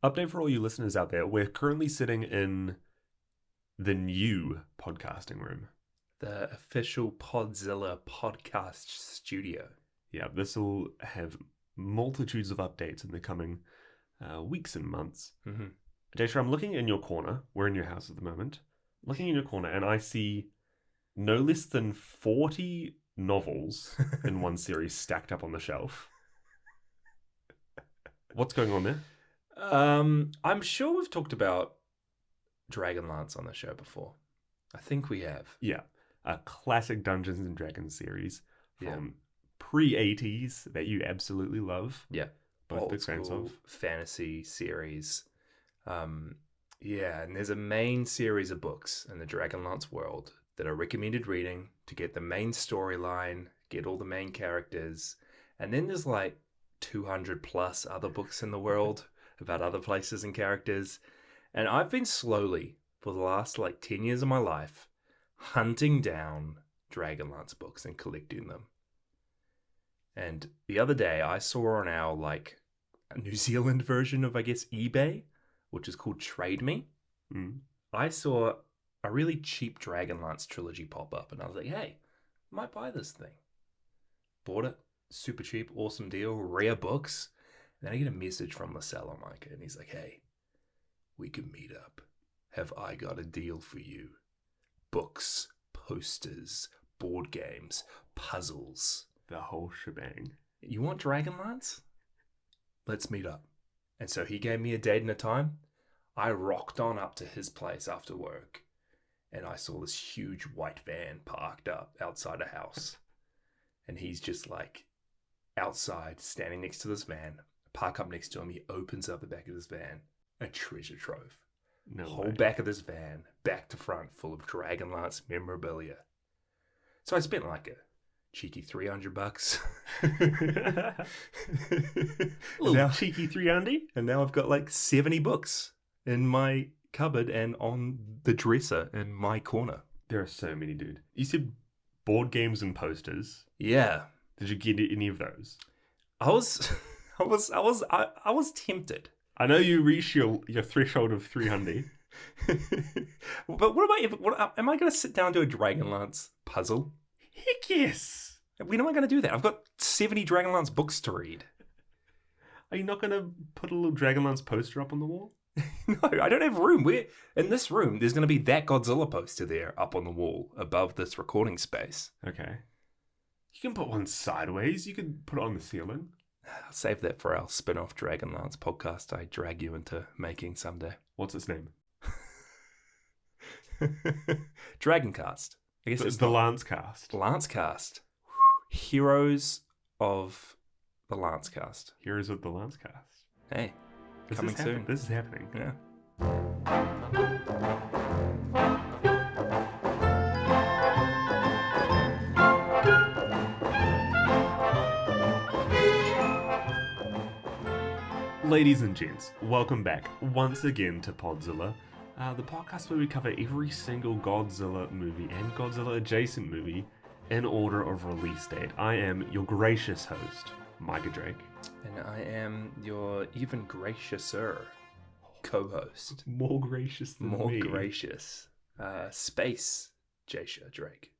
Update for all you listeners out there. We're currently sitting in the new podcasting room. The official Podzilla podcast studio. Yeah, this will have multitudes of updates in the coming weeks and months. Mm-hmm. Jasha, I'm looking in your corner. We're in your house at the moment. Looking in your corner, and I see no less than 40 novels in one series stacked up on the shelf. What's going on there? I'm sure we've talked about Dragonlance on the show before. I think we have. Yeah, a classic Dungeons and Dragons series from Yeah. pre-80s that you absolutely love. Yeah. Both Old big fans school of. fantasy series. Yeah, and there's a main series of books in the Dragonlance world that are recommended reading to get the main storyline, get all the main characters, and then there's like 200 plus other books in the world about other places and characters. And I've been slowly, for the last like 10 years of my life, hunting down Dragonlance books and collecting them. And the other day I saw on our like New Zealand version of, I guess, eBay, which is called Trade Me, I saw a really cheap Dragonlance trilogy pop up, and I was like, hey, I might buy this thing. Bought it, super cheap, awesome deal, rare books. And then I get a message from the seller, Micah, and he's like, hey, we can meet up. Have I got a deal for you? Books, posters, board games, puzzles. The whole shebang. You want Dragonlance? Let's meet up. And so he gave me a date and a time. I rocked on up to his place after work, and I saw this huge white van parked up outside a house. And he's just like outside, standing next to this van. I park up next to him. He opens up the back of his van. A treasure trove. No Whole way. back of this van, back to front, full of Dragonlance memorabilia. So I spent like a cheeky $300. Little cheeky 300. And now I've got like 70 books in my cupboard and on the dresser in my corner. There are so many, dude. You said board games and posters. Yeah. Did you get any of those? I was tempted. I know you reached your threshold of 300. But am I going to sit down and do a Dragonlance puzzle? Heck yes. When am I going to do that? I've got 70 Dragonlance books to read. Are you not going to put a little Dragonlance poster up on the wall? No, I don't have room. In this room, there's going to be that Godzilla poster there up on the wall above this recording space. Okay. You can put one sideways. You could put it on the ceiling. I'll save that for our spin-off Dragonlance podcast I drag you into making someday. What's its name? Dragoncast. I guess it's the Lancecast. Lancecast. Heroes of the Lancecast. Heroes of the Lancecast. Hey, This coming is soon. This is happening. Yeah. Ladies and gents, welcome back once again to Podzilla, the podcast where we cover every single Godzilla movie and Godzilla adjacent movie in order of release date. I am your gracious host, Micah Drake. And I am your even graciouser co-host. More gracious than More me. gracious. Space Jasha Drake.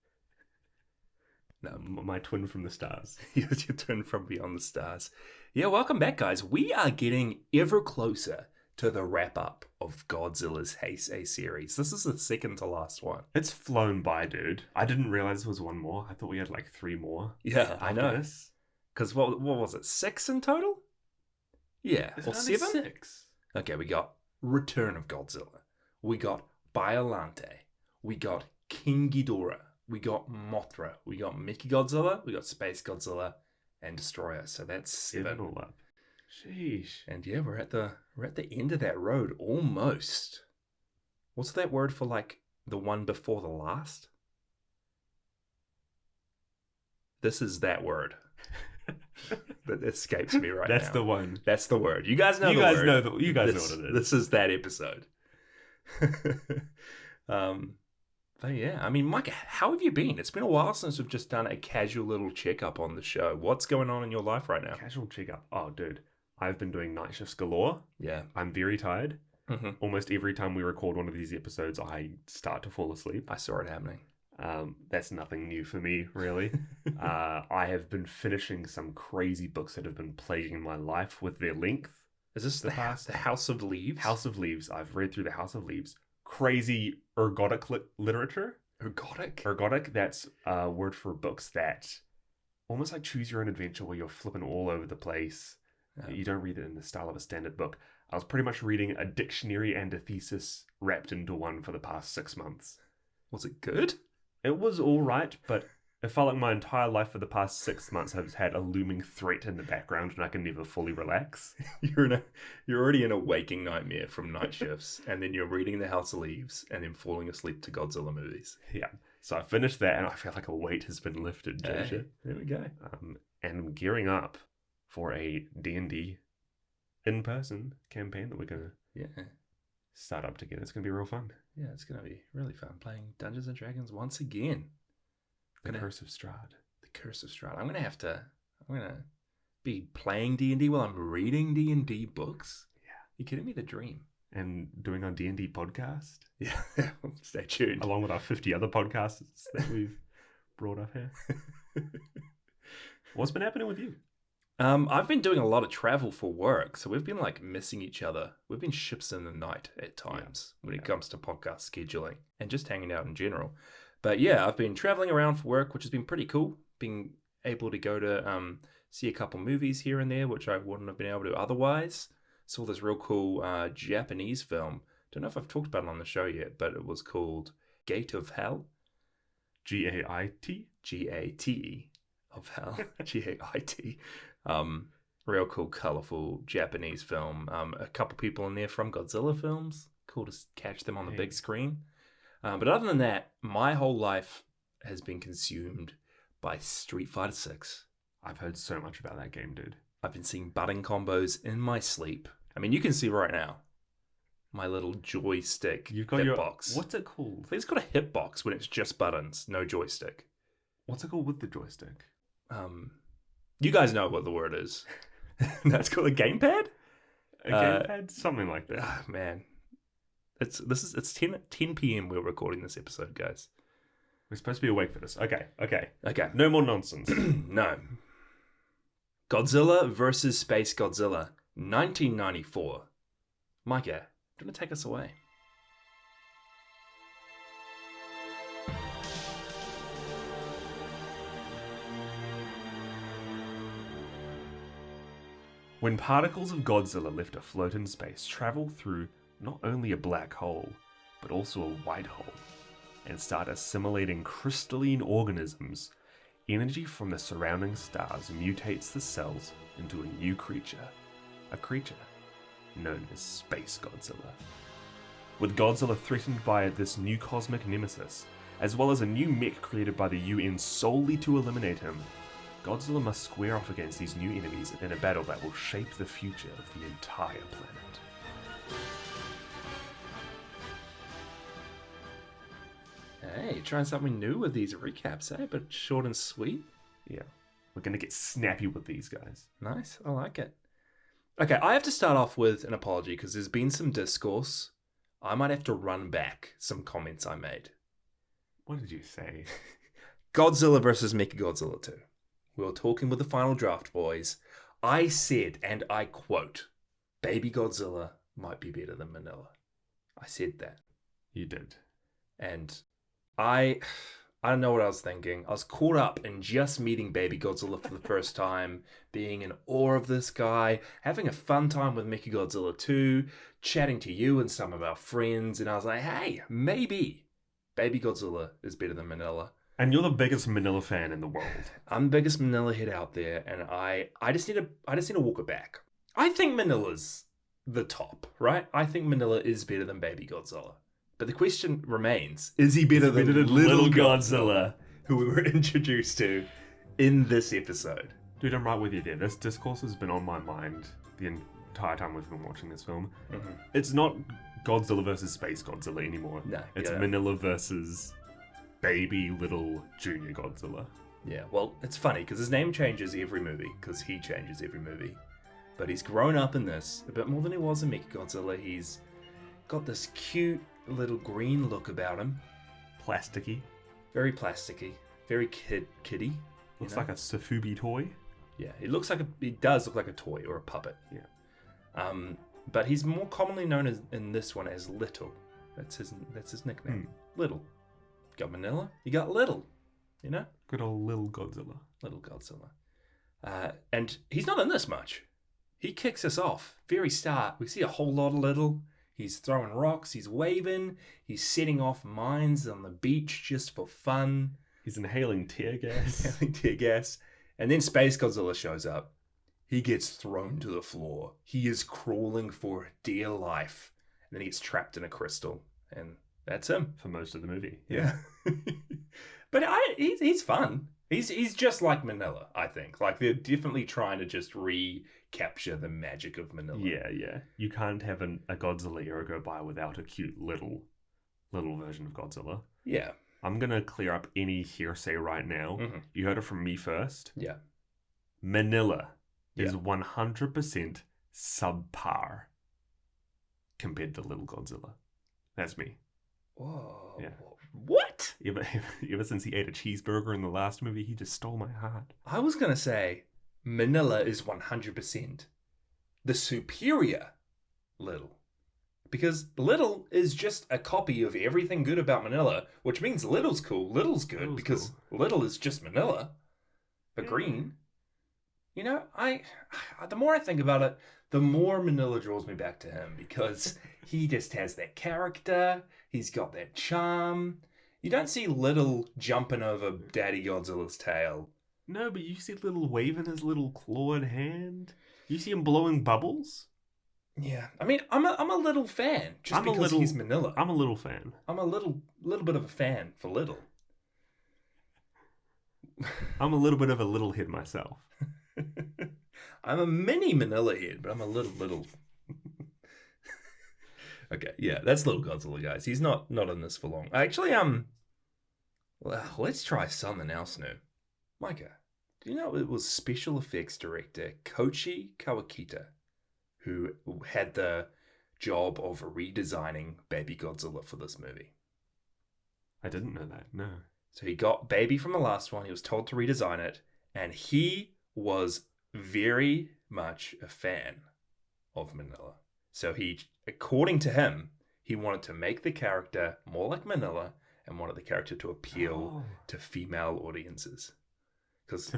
No, My twin from the stars. your twin from beyond the stars. Yeah, welcome back, guys. We are getting ever closer to the wrap-up of Godzilla's Heisei series. This is the second to last one. It's flown by, dude. I didn't realize there was one more. I thought we had like 3 more. Yeah, I after know. This. Because what was it, 6 in total? Yeah, Is or it only 7? 6? Okay, we got Return of Godzilla. We got Biollante. We got King Ghidorah. We got Mothra. We got Mechagodzilla. We got SpaceGodzilla and Destroyer. So that's 7 all up. Sheesh. And yeah, we're at the end of that road almost. What's that word for like the one before the last? This is that word. That escapes me right now. That's the one. That's the word. You guys know You the guys word. know you guys know This- what it is. This is that episode. But yeah, I mean, Micah, how have you been? It's been a while since we've just done a casual little checkup on the show. What's going on in your life right now? Casual checkup. Oh, dude. I've been doing night shifts galore. Yeah. I'm very tired. Mm-hmm. Almost every time we record one of these episodes, I start to fall asleep. I saw it happening. That's nothing new for me, really. I have been finishing some crazy books that have been plaguing my life with their length. Is this the House of Leaves? House of Leaves. I've read through the House of Leaves. Crazy ergodic literature. Ergodic? Ergodic, that's a word for books that almost like choose your own adventure where you're flipping all over the place. You don't read it in the style of a standard book. I was pretty much reading a dictionary and a thesis wrapped into one for the past 6 months. Was it good? It was all right, but it felt like my entire life for the past 6 months has had a looming threat in the background and I can never fully relax. You're already in a waking nightmare from night shifts, and then you're reading The House of Leaves and then falling asleep to Godzilla movies. Yeah. So I finished that and I feel like a weight has been lifted, JJ. Hey, there we go. And I'm gearing up for a D&D in-person campaign that we're going to start up together. It's going to be real fun. Yeah, it's going to be really fun playing Dungeons & Dragons once again. The Curse of Strahd. The Curse of Strahd. I'm going to be playing D&D while I'm reading D&D books. Yeah. You kidding me? The dream. And doing our D&D podcast. Yeah. Stay tuned. Along with our 50 other podcasts that we've brought up here. What's been happening with you? I've been doing a lot of travel for work, so we've been like missing each other. We've been ships in the night at times when it comes to podcast scheduling and just hanging out in general. But yeah, I've been traveling around for work, which has been pretty cool. Being able to go to see a couple movies here and there, which I wouldn't have been able to otherwise. Saw this real cool Japanese film. Don't know if I've talked about it on the show yet, but it was called Gate of Hell. G-A-I-T? G-A-T-E of Hell. G-A-I-T. Real cool, colourful Japanese film. A couple people in there from Godzilla films. Cool to catch them on the big screen. But other than that, my whole life has been consumed by Street Fighter 6. I've heard so much about that game, dude. I've been seeing button combos in my sleep. I mean, you can see right now my little joystick hitbox. What's it called? I think it's got a hitbox when it's just buttons, no joystick. What's it called with the joystick? You guys know what the word is. That's called a gamepad? A gamepad? Something like that. Oh, man. It's 10 p.m. we're recording this episode, guys. We're supposed to be awake for this. Okay. No more nonsense. No. Godzilla versus SpaceGodzilla, 1994. Micah, do you want to take us away? When particles of Godzilla left afloat in space, travel through not only a black hole, but also a white hole, and start assimilating crystalline organisms, energy from the surrounding stars mutates the cells into a new creature, a creature known as SpaceGodzilla. With Godzilla threatened by this new cosmic nemesis, as well as a new mech created by the UN solely to eliminate him, Godzilla must square off against these new enemies in a battle that will shape the future of the entire planet. Hey, trying something new with these recaps, eh? But short and sweet. Yeah, we're going to get snappy with these guys. Nice, I like it. Okay, I have to start off with an apology because there's been some discourse. I might have to run back some comments I made. What did you say? Godzilla versus Mechagodzilla 2. We were talking with the final draft, boys. I said, and I quote, Baby Godzilla might be better than Manila. I said that. You did. And I don't know what I was thinking. I was caught up in just meeting Baby Godzilla for the first time, being in awe of this guy, having a fun time with Mechagodzilla 2, chatting to you and some of our friends, and I was like, hey, maybe Baby Godzilla is better than Manila. And you're the biggest Manila fan in the world. I'm the biggest Manila head out there, and I just need to walk it back. I think Manila's the top, right? I think Manila is better than Baby Godzilla. But the question remains, is he better than Little Godzilla, who we were introduced to in this episode? Dude, I'm right with you there. This discourse has been on my mind the entire time we've been watching this film. Mm-hmm. It's not Godzilla versus SpaceGodzilla anymore. No. It's Manila versus Baby Little Junior Godzilla. Yeah, well, it's funny because his name changes every movie because he changes every movie. But he's grown up in this a bit more than he was in Mechagodzilla. He's got this cute little green look about him. Plasticky. Very plasticky. Very kiddie. Looks like a Sofubi toy. Yeah, he does look like a toy or a puppet. Yeah. But he's more commonly known in this one as Little. That's his nickname. Little. You got Manila, you got Little. You know? Good old little Godzilla. Little Godzilla. And he's not in this much. He kicks us off. Very start. We see a whole lot of Little. He's throwing rocks. He's waving. He's setting off mines on the beach just for fun. He's inhaling tear gas. And then SpaceGodzilla shows up. He gets thrown to the floor. He is crawling for dear life. And then he gets trapped in a crystal. And that's him. For most of the movie. Yeah. But he's fun. He's just like Manila, I think. Like, they're definitely trying to just recapture the magic of Manila. Yeah. You can't have a Godzilla era go by without a cute little version of Godzilla. Yeah. I'm going to clear up any hearsay right now. Mm-hmm. You heard it from me first. Yeah. Manila is 100% subpar compared to Little Godzilla. That's me. Whoa. Yeah. What? Ever since he ate a cheeseburger in the last movie, he just stole my heart. I was going to say Manila is 100% the superior Little. Because Little is just a copy of everything good about Manila, which means Little's cool. Little's good because Little is just Manila, but green. You know, the more I think about it, the more Manila draws me back to him because he just has that character. He's got that charm. You don't see Little jumping over Daddy Godzilla's tail. No, but you see Little waving his little clawed hand. You see him blowing bubbles. Yeah, I mean, I'm a Little fan because he's Manila. I'm a little fan. I'm a little bit of a fan for Little. I'm a little bit of a little head myself. I'm a mini Manila head, but I'm a little. Okay, yeah, that's Little Godzilla, guys. He's not in this for long. Actually, well, let's try something else new. Micah, do you know it was special effects director Koichi Kawakita who had the job of redesigning Baby Godzilla for this movie? I didn't know that, no. So he got Baby from the last one. He was told to redesign it, and he was very much a fan of Manila. So he, according to him, he wanted to make the character more like Manila and wanted the character to appeal to female audiences. Because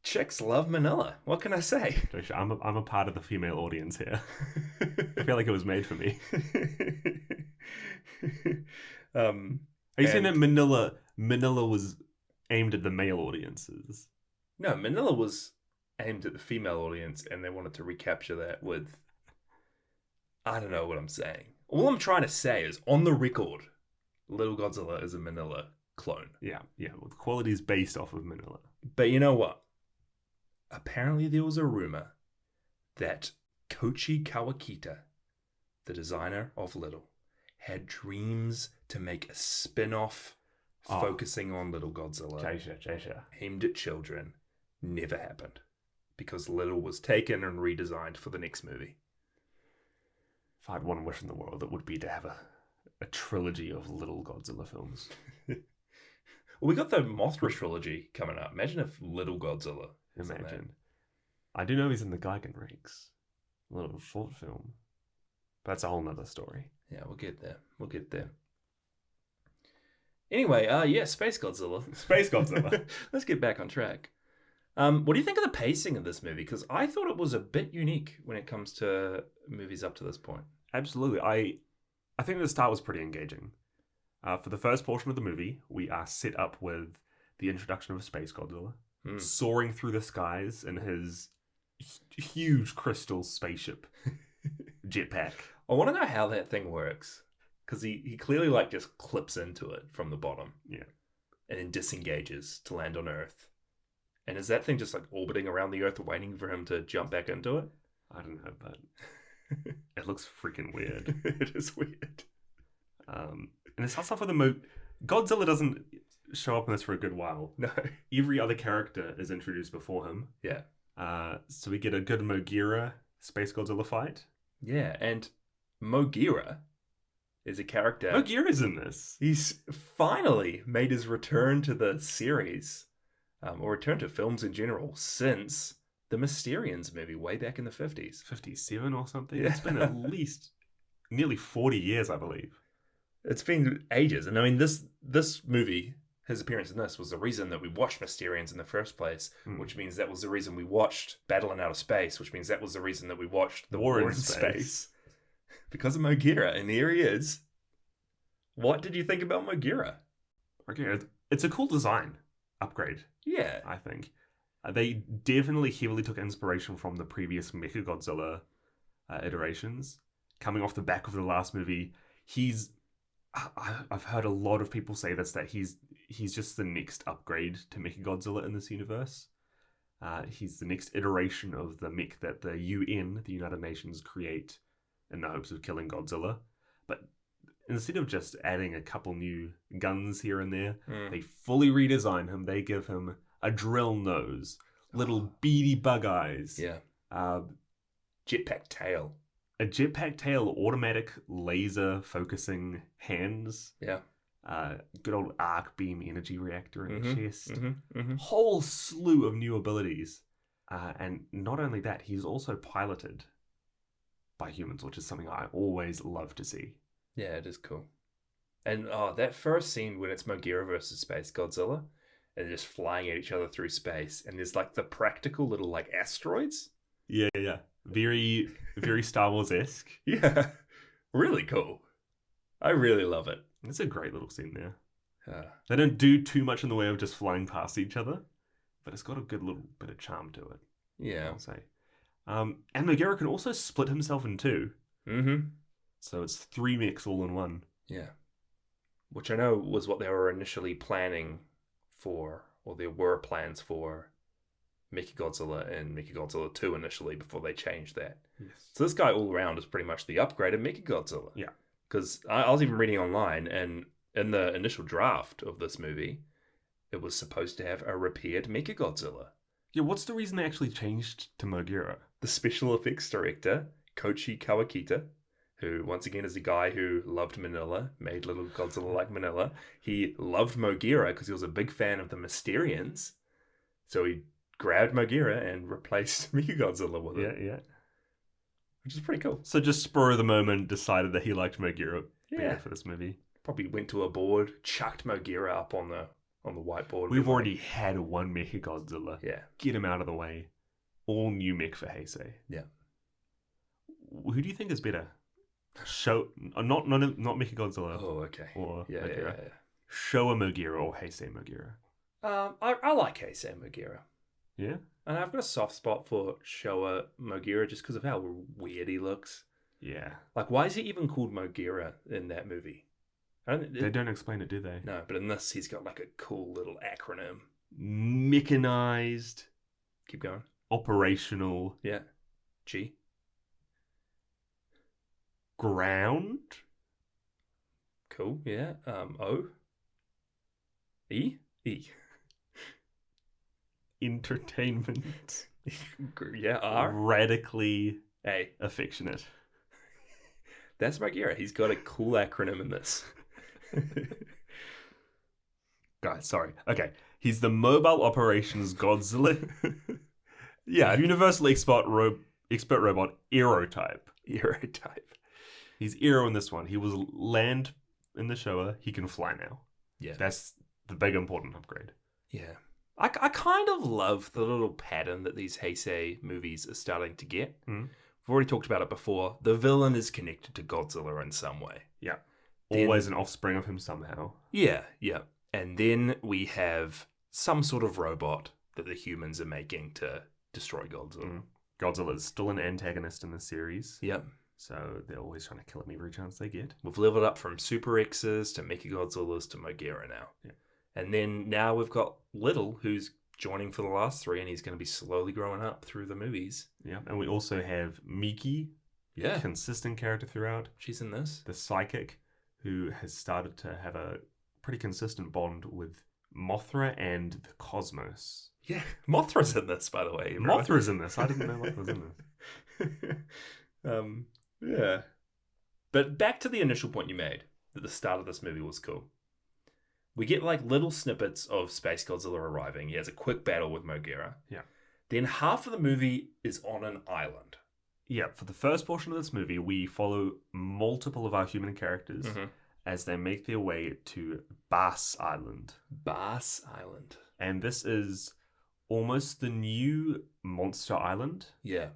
chicks love Manila. What can I say? I'm a part of the female audience here. I feel like it was made for me. Are you saying that Manila was aimed at the male audiences? No, Manila was aimed at the female audience, and they wanted to recapture that with... I don't know what I'm saying. All I'm trying to say is, on the record, Little Godzilla is a Manila clone. Yeah, well, the quality is based off of Manila. But you know what? Apparently there was a rumor that Koichi Kawakita, the designer of Little, had dreams to make a spin-off focusing on Little Godzilla. Jaisha. Aimed at children. Never happened. Because Little was taken and redesigned for the next movie. If I had one wish in the world, it would be to have a trilogy of Little Godzilla films. Well, we got the Mothra trilogy coming up. Imagine if Little Godzilla. Imagine. I do know he's in the Geigenreichs. A little short film. But that's a whole nother story. Yeah, we'll get there. Anyway, SpaceGodzilla. SpaceGodzilla. Let's get back on track. What do you think of the pacing of this movie? Because I thought it was a bit unique when it comes to movies up to this point. Absolutely. I think the start was pretty engaging. For the first portion of the movie, we are set up with the introduction of SpaceGodzilla soaring through the skies in his huge crystal spaceship jetpack. I want to know how that thing works. Because he clearly just clips into it from the bottom. Yeah. And then disengages to land on Earth. And is that thing just orbiting around the Earth waiting for him to jump back into it? I don't know, but it looks freaking weird. It is weird. And it starts off with a Godzilla doesn't show up in this for a good while. No. Every other character is introduced before him. Yeah. So we get a good Mogira SpaceGodzilla fight. Yeah, and Mogira is a character. Mogira's in this. He's finally made his return to the series, or return to films in general, since the Mysterians movie way back in the 50s. 57 or something. Yeah. It's been at least nearly 40 years, I believe. It's been ages. And I mean, this movie, his appearance in this was the reason that we watched Mysterians in the first place, which means that was the reason we watched Battle in Outer Space, which means that was the reason that we watched The War in Space. Because of Mogira, and here he is. What did you think about Mogira? Okay, it's a cool design upgrade. Yeah. I think. They definitely heavily took inspiration from the previous Mechagodzilla iterations. Coming off the back of the last movie, I've heard a lot of people say this, that he's just the next upgrade to Mechagodzilla in this universe. He's the next iteration of the mech that the UN, the United Nations, create in the hopes of killing Godzilla. But instead of just adding a couple new guns here and there, they fully redesign him. They give him a drill nose, little beady bug eyes. Yeah. Jetpack tail. A jetpack tail, automatic laser focusing hands. Yeah. Good old arc beam energy reactor in the chest. Mm-hmm. Whole slew of new abilities. And not only that, he's also piloted by humans, which is something I always love to see. Yeah, it is cool. And that first scene when it's Mogira versus SpaceGodzilla, and they're just flying at each other through space, and there's like the practical little like asteroids. Yeah. Very, very Star Wars-esque. Yeah. Really cool. I really love it. It's a great little scene there. They don't do too much in the way of just flying past each other, but it's got a good little bit of charm to it. Yeah. I'll say. And Mogira can also split himself in two. Mm-hmm. So it's 3 mechs all in one. Yeah. Which I know was what they were initially planning for, or there were plans for Mechagodzilla and Mechagodzilla 2 initially before they changed that. Yes. So this guy all around is pretty much the upgrade of Mechagodzilla. Yeah. Because I was even reading online, and in the initial draft of this movie, it was supposed to have a repaired Mechagodzilla. Yeah, what's the reason they actually changed to Mogira? The special effects director, Koichi Kawakita, who once again is a guy who loved Manila, made little Godzilla like Manila. He loved Mogira because he was a big fan of the Mysterians. So he grabbed Mogira and replaced Mechagodzilla with it. Yeah. Which is pretty cool. So just spur of the moment decided that he liked Mogira better for this movie. Probably went to a board, chucked Mogira up on the whiteboard. We've already had one Mechagodzilla. Yeah. Get him out of the way. All new mech for Heisei. Yeah. Who do you think is better? Not Mechagodzilla. Oh, okay. Or Yeah. Showa Mogira or Heisei Mogira. I like Heisei Mogira. Yeah? And I've got a soft spot for Showa Mogira just because of how weird he looks. Yeah. Like, why is he even called Mogira in that movie? They don't explain it, do they? No, but in this, he's got like a cool little acronym. Mechanized. Keep going. Operational. Yeah. G. Ground. Cool. Yeah. O. E. Entertainment. Yeah. R. Radically A. affectionate. That's Mogira. He's got a cool acronym in this. Guys, sorry. Okay. He's the Mobile Operations Godzilla. Yeah. Universal expert robot Aerotype. He's Aero in this one. He was land in the Showa. He can fly now. Yeah. That's the big important upgrade. Yeah. I kind of love the little pattern that these Heisei movies are starting to get. Mm. We've already talked about it before. The villain is connected to Godzilla in some way. Yeah. Always an offspring of him somehow. Yeah. And then we have some sort of robot that the humans are making to destroy Godzilla. Godzilla is still an antagonist in the series. Yep. So they're always trying to kill him every chance they get. We've leveled up from Super X's to Mechagodzillas to Mogira now. Yeah. And then now we've got Little, who's joining for the last 3, and he's going to be slowly growing up through the movies. Yeah. And we also have Miki. Yeah. Consistent character throughout. She's in this. The psychic, who has started to have a pretty consistent bond with Mothra and the Cosmos. Yeah, Mothra's in this, by the way. Everyone. Mothra's in this. I didn't know Mothra was in this. Yeah. But back to the initial point you made, that the start of this movie was cool. We get like little snippets of SpaceGodzilla arriving. He has a quick battle with Mogira. Yeah. Then half of the movie is on an island. Yeah, for the first portion of this movie, we follow multiple of our human characters as they make their way to Bass Island. Bass Island. And this is almost the new Monster Island. Yeah.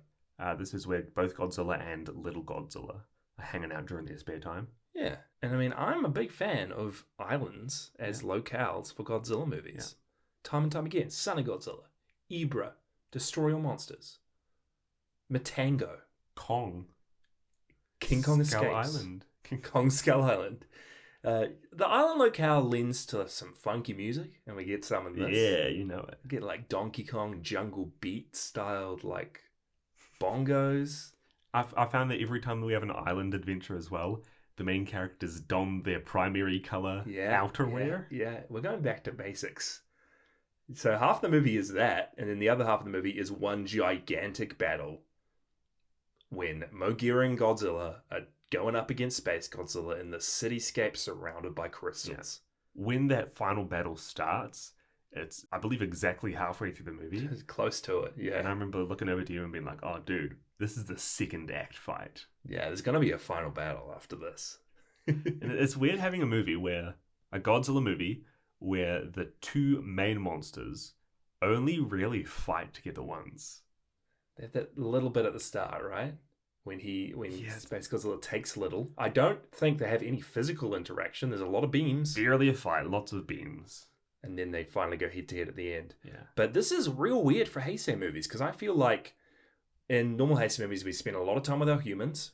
This is where both Godzilla and Little Godzilla are hanging out during their spare time. Yeah. And I mean, I'm a big fan of islands as locales for Godzilla movies. Yeah. Time and time again. Son of Godzilla. Ibra. Destroy All Monsters. Matango. Kong. King Kong Skull Escapes. Island. King Kong Skull Island. The island locale lends to some funky music, and we get some in this. Yeah, you know it. We get like Donkey Kong jungle beat styled like bongos. I found that every time we have an island adventure as well, the main characters don their primary color outerwear. Yeah, we're going back to basics. So half the movie is that, and then the other half of the movie is one gigantic battle when Mogira and Godzilla are going up against SpaceGodzilla in the cityscape surrounded by crystals. Yeah. When that final battle starts, it's, I believe, exactly halfway through the movie. It's close to it, yeah. And I remember looking over to you and being like, oh, dude, this is the second act fight. Yeah, there's going to be a final battle after this. And it's weird having a Godzilla movie, where the two main monsters only really fight together once. They have that little bit at the start, right? When SpaceGodzilla takes Little. I don't think they have any physical interaction. There's a lot of beams. Barely a fight, lots of beams. And then they finally go head-to-head at the end. Yeah. But this is real weird for Heisei movies, because I feel like in normal Heisei movies, we spend a lot of time with our humans.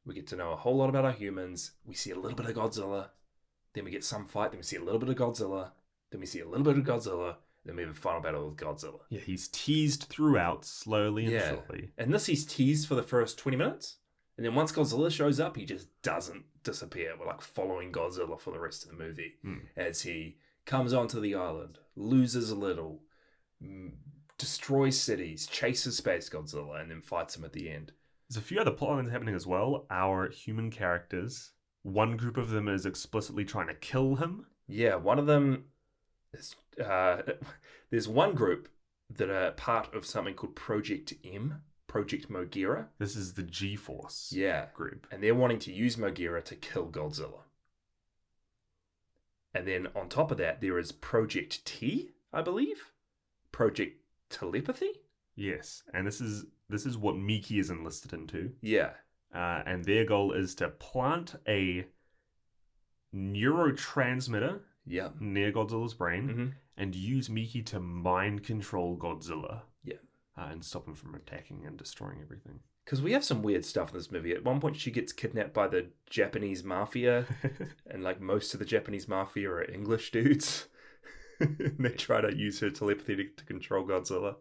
We get to know a whole lot about our humans. We see a little bit of Godzilla. Then we get some fight. Then we see a little bit of Godzilla. Then we see a little bit of Godzilla. Then we have a final battle with Godzilla. Yeah, he's teased throughout, slowly and surely. And this, he's teased for the first 20 minutes. And then once Godzilla shows up, he just doesn't disappear. We're like following Godzilla for the rest of the movie as he comes onto the island, loses a little, destroys cities, chases SpaceGodzilla, and then fights him at the end. There's a few other plot lines happening as well. Our human characters, one group of them is explicitly trying to kill him. Yeah, one of them is... there's one group that are part of something called Project M, Project Mogira. This is the G-Force group. And they're wanting to use Mogira to kill Godzilla. And then on top of that, there is Project T, I believe. Project Telepathy? Yes, and this is what Miki is enlisted into. Yeah. And their goal is to plant a neurotransmitter near Godzilla's brain and use Miki to mind control Godzilla. Yeah. And stop him from attacking and destroying everything. Because we have some weird stuff in this movie. At one point, she gets kidnapped by the Japanese mafia, and like most of the Japanese mafia are English dudes. They try to use her telepathy to control Godzilla.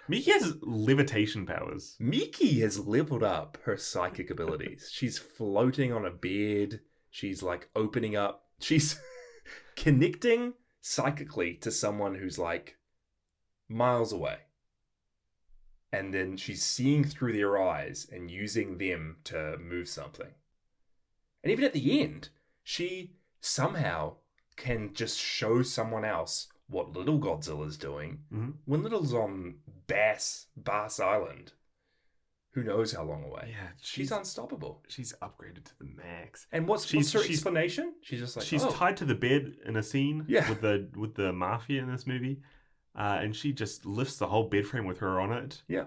Miki has levitation powers. Miki has leveled up her psychic abilities. She's floating on a bed. She's like opening up. She's connecting psychically to someone who's like miles away. And then she's seeing through their eyes and using them to move something. And even at the end, she somehow can just show someone else what Little Godzilla's doing. When Little's on Bass Island, who knows how long away? Yeah, she's unstoppable. She's upgraded to the max. And what's her explanation? She's just like, she's tied to the bed in a scene with the mafia in this movie. And she just lifts the whole bed frame with her on it. Yeah.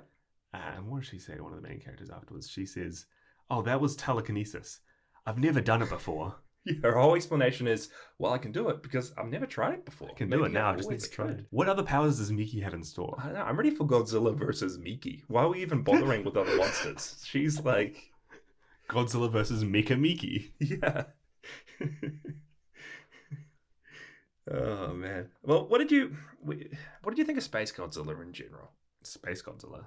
And what does she say to one of the main characters afterwards? She says, "Oh, that was telekinesis. I've never done it before." Yeah, her whole explanation is, well, I can do it because I've never tried it before. I can do it now, I just need to try it. What other powers does Miki have in store? I don't know. I'm ready for Godzilla versus Miki. Why are we even bothering with other monsters? She's like... Godzilla versus Mecha Miki. Yeah. Oh, man. Well, what did you think of SpaceGodzilla in general? SpaceGodzilla.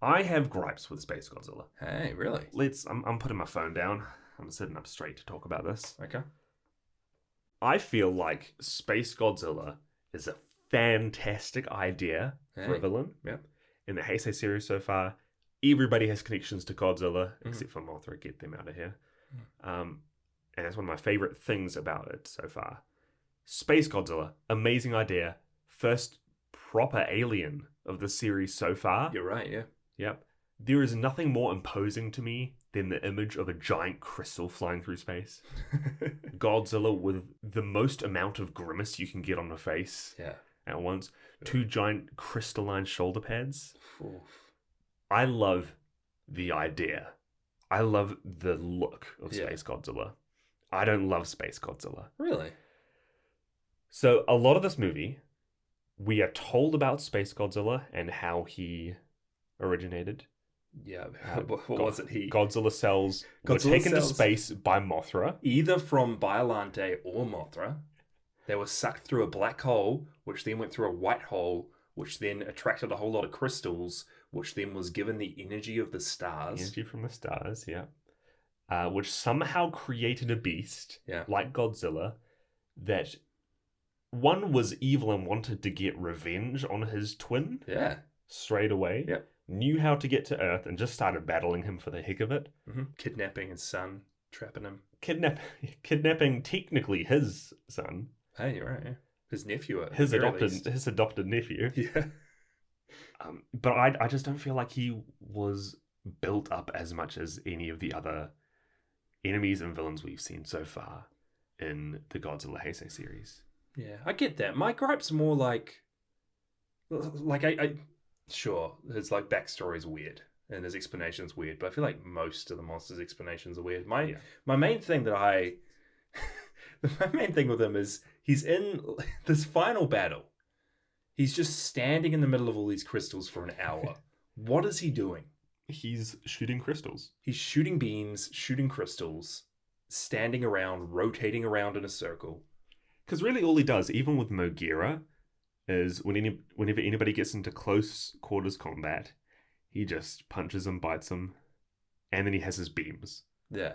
I have gripes with SpaceGodzilla. Hey, really? I'm putting my phone down. I'm sitting up straight to talk about this. Okay. I feel like SpaceGodzilla is a fantastic idea for a villain. Yeah. In the Heisei series so far, everybody has connections to Godzilla, except for Mothra. Get them out of here. And that's one of my favorite things about it so far. SpaceGodzilla, amazing idea. First proper alien of the series so far. You're right, yeah. Yep. There is nothing more imposing to me than the image of a giant crystal flying through space. Godzilla with the most amount of grimace you can get on a face at once. Two giant crystalline shoulder pads. Oof. I love the idea. I love the look of SpaceGodzilla. I don't love SpaceGodzilla. Really? So a lot of this movie, we are told about SpaceGodzilla and how he originated. Yeah, what was it? Godzilla cells were taken to space by Mothra. Either from Biollante or Mothra. They were sucked through a black hole, which then went through a white hole, which then attracted a whole lot of crystals, which then was given the energy of the stars. Energy from the stars, yeah. Which somehow created a beast, like Godzilla, that one was evil and wanted to get revenge on his twin. Yeah. Straight away. Yeah. Knew how to get to Earth and just started battling him for the heck of it. Mm-hmm. Kidnapping his son, trapping him. Kidnapping technically his son. Hey, you're right, yeah. His nephew. His adopted nephew. Yeah. But I just don't feel like he was built up as much as any of the other enemies and villains we've seen so far in the Godzilla Heisei series. Yeah, I get that. My gripe's more like I sure, his like backstory's weird and his explanation's weird, but I feel like most of the monsters' explanations are weird. My main thing my main thing with him is he's in this final battle. He's just standing in the middle of all these crystals for an hour. What is he doing? He's shooting crystals. He's shooting beams, shooting crystals, standing around, rotating around in a circle. Because really all he does, even with Mogira, is whenever anybody gets into close quarters combat, he just punches them, bites them, and then he has his beams. Yeah.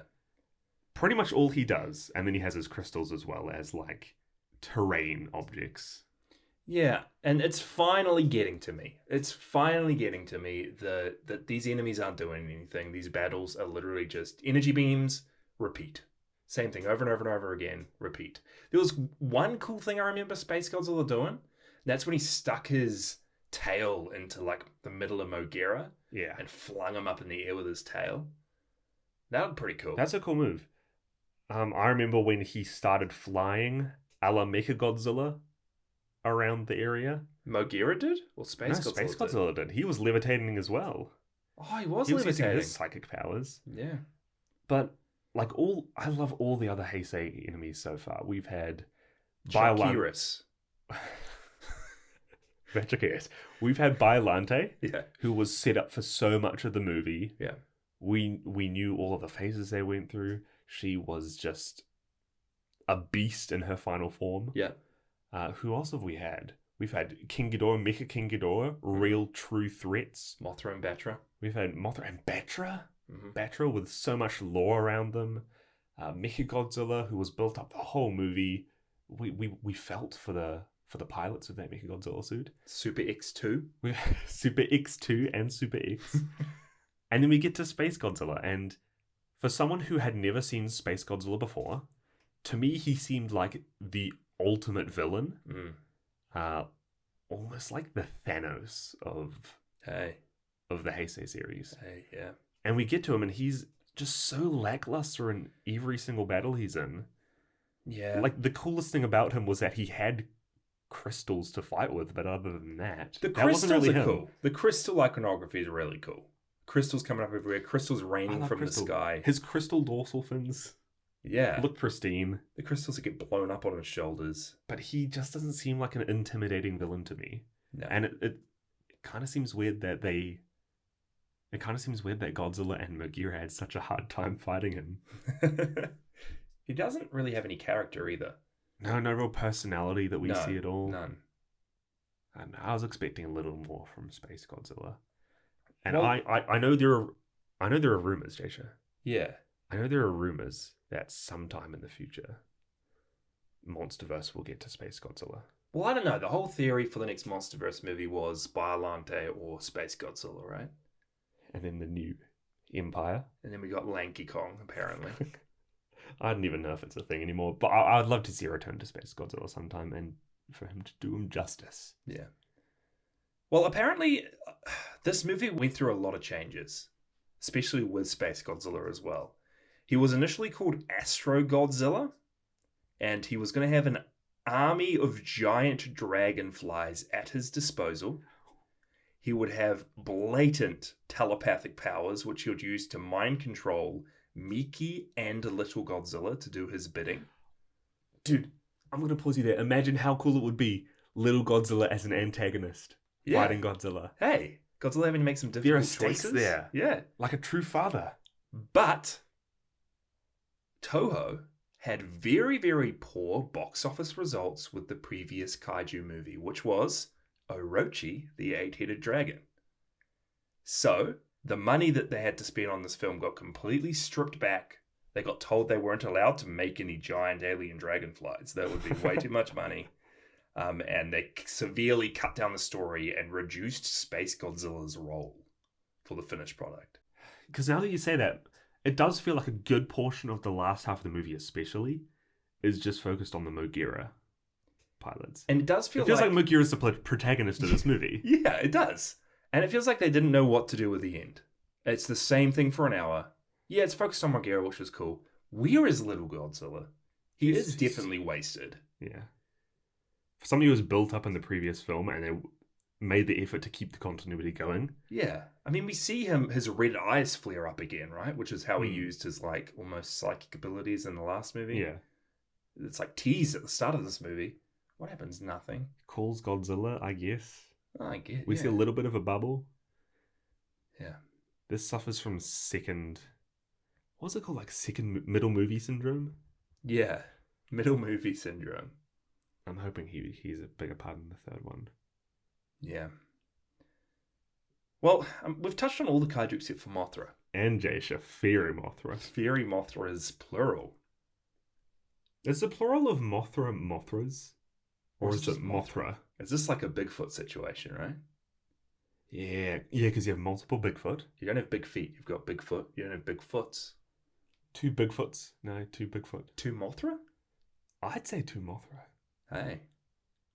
Pretty much all he does. And then he has his crystals as well as, like, terrain objects. Yeah, and it's finally getting to me. It's finally getting to me that these enemies aren't doing anything. These battles are literally just energy beams, repeat. Same thing over and over and over again, repeat. There was one cool thing I remember SpaceGodzilla doing. That's when he stuck his tail into like the middle of Mogira and flung him up in the air with his tail. That was pretty cool. That's a cool move. I remember when he started flying a la Mechagodzilla around the area. Mogira did? Or SpaceGodzilla did? SpaceGodzilla did. He was levitating as well. Oh, he was using levitating. His psychic powers. Yeah. But like I love all the other Heisei enemies so far. We've had Chakiris. We've had Biollante, yeah, who was set up for so much of the movie. Yeah. We knew all of the phases they went through. She was just a beast in her final form. Yeah. Who else have we had? We've had King Ghidorah, Mecha King Ghidorah, real true threats. Mothra and Batra. We've had Mothra and Batra. Mm-hmm. Batra with so much lore around them. Mechagodzilla, who was built up the whole movie. We felt for the pilots of that Mechagodzilla suit. Super X2. We Super X2 and Super X. And then we get to SpaceGodzilla, and for someone who had never seen SpaceGodzilla before, to me he seemed like the ultimate villain. Almost like the Thanos of the Heisei series. Yeah. And we get to him and he's just so lackluster in every single battle he's in. Yeah. Like the coolest thing about him was that he had crystals to fight with, but other than that, the crystals are cool. The crystal iconography is really cool. Crystals coming up everywhere, crystals raining from the sky. His crystal dorsal fins look pristine. The crystals that get blown up on his shoulders. But he just doesn't seem like an intimidating villain to me. No. And it kind of seems weird that Godzilla and Mogira had such a hard time fighting him. He doesn't really have any character either. No real personality that we see at all. None. And I was expecting a little more from SpaceGodzilla. And I know there are rumors, Jasha. Yeah. I know there are rumors that sometime in the future, MonsterVerse will get to SpaceGodzilla. Well, I don't know. The whole theory for the next MonsterVerse movie was Biollante or SpaceGodzilla, right? And then the new Empire. And then we got Lanky Kong, apparently. I don't even know if it's a thing anymore, but I'd love to see a return to SpaceGodzilla sometime and for him to do him justice. Yeah. Well, apparently, this movie went through a lot of changes, especially with SpaceGodzilla as well. He was initially called Godzilla, and he was going to have an army of giant dragonflies at his disposal. He would have blatant telepathic powers, which he would use to mind control Miki and Little Godzilla to do his bidding. Dude, I'm going to pause you there. Imagine how cool it would be, Little Godzilla as an antagonist fighting Godzilla. Hey, Godzilla having to make some difficult There are stakes choices. there. Yeah. Like a true father. But Toho had very, very poor box office results with the previous kaiju movie, which was Orochi, the Eight-Headed Dragon. So, the money that they had to spend on this film got completely stripped back. They got told they weren't allowed to make any giant alien dragonflies. That would be way too much money. And they severely cut down the story and reduced SpaceGodzilla's role for the finished product. Because now that you say that, it does feel like a good portion of the last half of the movie especially is just focused on the Mogira pilots. And it does feel it feels like Mogira's the protagonist of this movie. Yeah, it does. And it feels like they didn't know what to do with the end. It's the same thing for an hour. Yeah, it's focused on Mogira, which is cool. Where is Little Godzilla? He is definitely wasted. Yeah. For somebody who was built up in the previous film and they made the effort to keep the continuity going. Yeah. I mean, we see his red eyes flare up again, right? Which is how he used his, like, almost psychic abilities in the last movie. Yeah. It's like teased at the start of this movie. What happens? Nothing. Calls Godzilla, I guess. I get. We see a little bit of a bubble. Yeah. This suffers from what's it called? Like middle movie syndrome? Yeah. Middle movie syndrome. I'm hoping he's a bigger part in the third one. Yeah. Well, we've touched on all the kaiju except for Mothra. And Jaysha, Fairy Mothra. Fairy Mothra is plural. Is the plural of Mothra Mothras? Or is it Mothra? Is this like a Bigfoot situation, right? Yeah, because you have multiple Bigfoot. You don't have big feet, you've got Bigfoot. You don't have Bigfoots. Two Bigfoots. No, two Bigfoot. Two Mothra? I'd say two Mothra. Hey.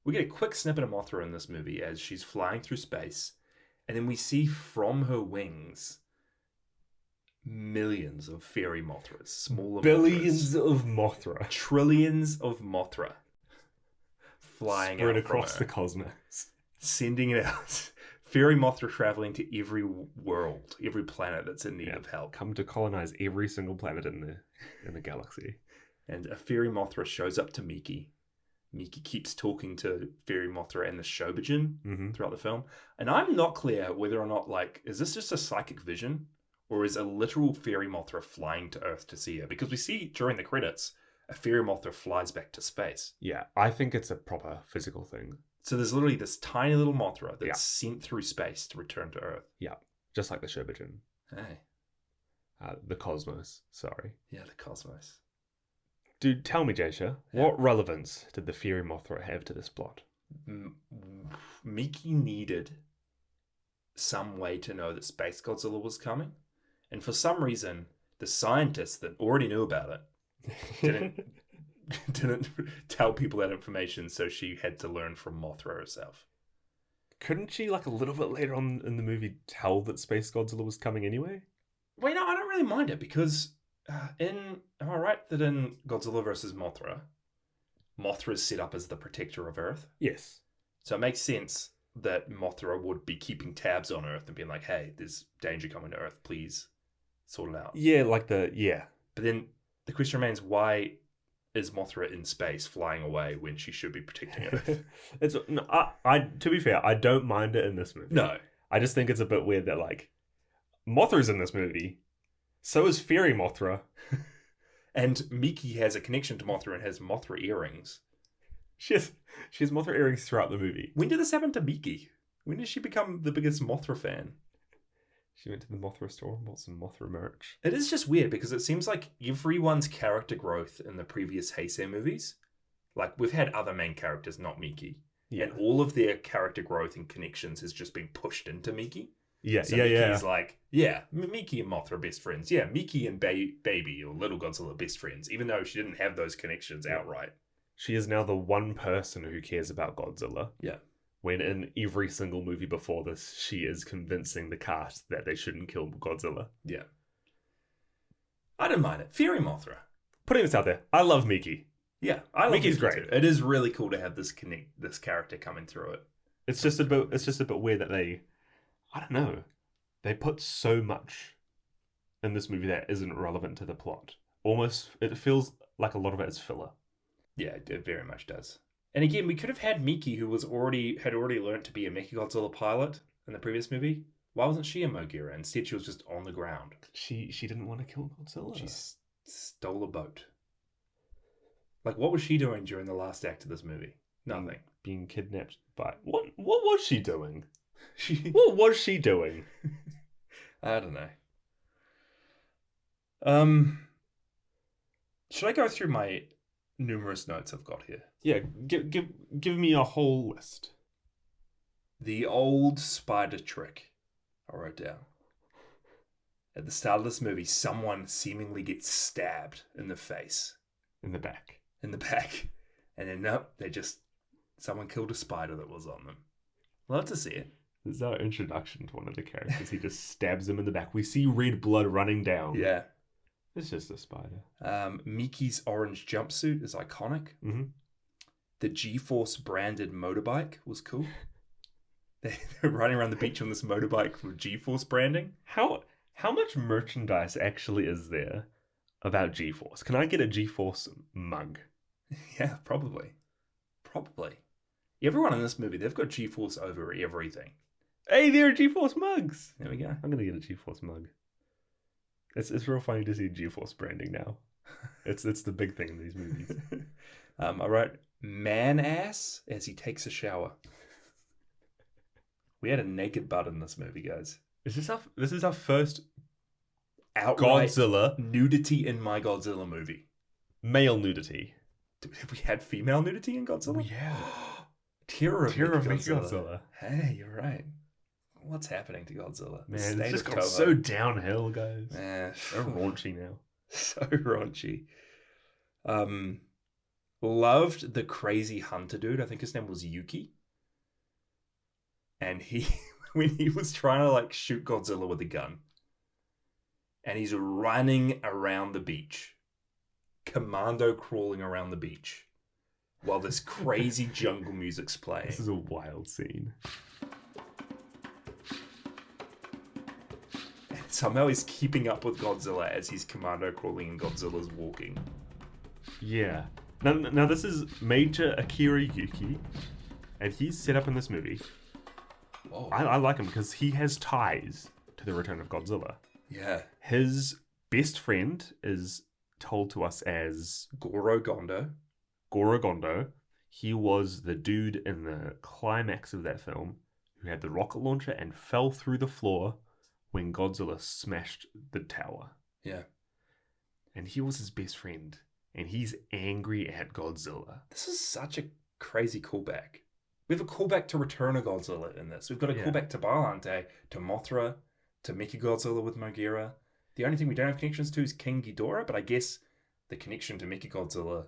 We get a quick snippet of Mothra in this movie as she's flying through space, and then we see from her wings millions of fairy Mothras, smaller Billions Mothras. of Mothra. Trillions of Mothra flying spread out across from the her, cosmos. sending it out. Fairy Mothra traveling to every world, every planet that's in need of help. Come to colonize every single planet in the galaxy. And a Fairy Mothra shows up to Miki. Miki keeps talking to Fairy Mothra and the Shobijin throughout the film. And I'm not clear whether or not, like, is this just a psychic vision? Or is a literal Fairy Mothra flying to Earth to see her? Because we see during the credits, a Fairy Mothra flies back to space. Yeah, I think it's a proper physical thing. So there's literally this tiny little Mothra that's sent through space to return to Earth. Yeah, just like the Shobijin. Hey. The cosmos, sorry. Yeah, the cosmos. Dude, tell me, Jaysha, what relevance did the Fairy Mothra have to this plot? Miki needed some way to know that SpaceGodzilla was coming. And for some reason, the scientists that already knew about it didn't tell people that information, so she had to learn from Mothra herself. Couldn't she, like, a little bit later on in the movie tell that SpaceGodzilla was coming anyway? Wait, no, I don't really mind it, because am I right that in Godzilla vs. Mothra, Mothra is set up as the protector of Earth? Yes. So it makes sense that Mothra would be keeping tabs on Earth and being like, hey, there's danger coming to Earth, please sort it out. Yeah, But then the question remains, why is Mothra in space flying away when she should be protecting Earth? To be fair, I don't mind it in this movie. No. I just think it's a bit weird that, like, Mothra's in this movie. So is Fairy Mothra. And Miki has a connection to Mothra and has Mothra earrings. She has Mothra earrings throughout the movie. When did this happen to Miki? When did she become the biggest Mothra fan? She went to the Mothra store and bought some Mothra merch. It is just weird because it seems like everyone's character growth in the previous Heisei movies, like we've had other main characters, not Miki, Yeah. And all of their character growth and connections has just been pushed into Miki. Yeah, So yeah, Miki's yeah. like, Miki and Mothra are best friends. Yeah, Miki and Baby or Little Godzilla are best friends, even though she didn't have those connections outright. She is now the one person who cares about Godzilla. Yeah. When in every single movie before this, she is convincing the cast that they shouldn't kill Godzilla. Yeah. I don't mind it. Fairy Mothra. Putting this out there, I love Miki. Yeah, I love Miki's Miki great. too. It is really cool to have this character coming through it. It's just a bit weird that they, I don't know, they put so much in this movie that isn't relevant to the plot. Almost, it feels like a lot of it is filler. Yeah, it very much does. And again, we could have had Miki, who had already learned to be a Mechagodzilla pilot in the previous movie. Why wasn't she a Mogira? Instead, she was just on the ground. She didn't want to kill Godzilla. She stole a boat. Like, what was she doing during the last act of this movie? Nothing. Being kidnapped by what was she doing? What was she doing? I don't know. Should I go through my numerous notes I've got here? Yeah, give me a whole list. The old spider trick I wrote down. At the start of this movie, someone seemingly gets stabbed in the face. In the back. And then, nope, someone killed a spider that was on them. Love to see it. This is our introduction to one of the characters. He just stabs him in the back. We see red blood running down. Yeah. It's just a spider. Miki's orange jumpsuit is iconic. Mm-hmm. The G-Force branded motorbike was cool. They're running around the beach on this motorbike with G-Force branding. How much merchandise actually is there about G-Force? Can I get a G-Force mug? Yeah, probably. Everyone in this movie, they've got G-Force over everything. Hey, there are G-Force mugs. There we go. I'm gonna get a G-Force mug. It's real funny to see G-Force branding now. It's the big thing in these movies. I wrote man ass as he takes a shower. We had a naked butt in this movie, guys. This is our first outright Godzilla nudity in my Godzilla movie. Male nudity. Have we had female nudity in Godzilla? Yeah. Terror of Godzilla. Hey, you're right. What's happening to Godzilla? Man, it's just got so downhill, guys. So raunchy now. So raunchy. Loved the crazy hunter dude. I think his name was Yuki. And when he was trying to like shoot Godzilla with a gun, and he's running around the beach, commando crawling around the beach, while this crazy jungle music's playing. This is a wild scene. And somehow he's keeping up with Godzilla as he's commando crawling and Godzilla's walking. Yeah. Now this is Major Akira Yuki, and he's set up in this movie. Whoa. I like him because he has ties to the Return of Godzilla. Yeah. His best friend is told to us as Goro Gondo. He was the dude in the climax of that film who had the rocket launcher and fell through the floor when Godzilla smashed the tower. Yeah. And he was his best friend. And he's angry at Godzilla. This is such a crazy callback. We have a callback to Return of Godzilla in this. We've got a callback to Baalante, to Mothra, to Mechagodzilla with Mogira. The only thing we don't have connections to is King Ghidorah, but I guess the connection to Mechagodzilla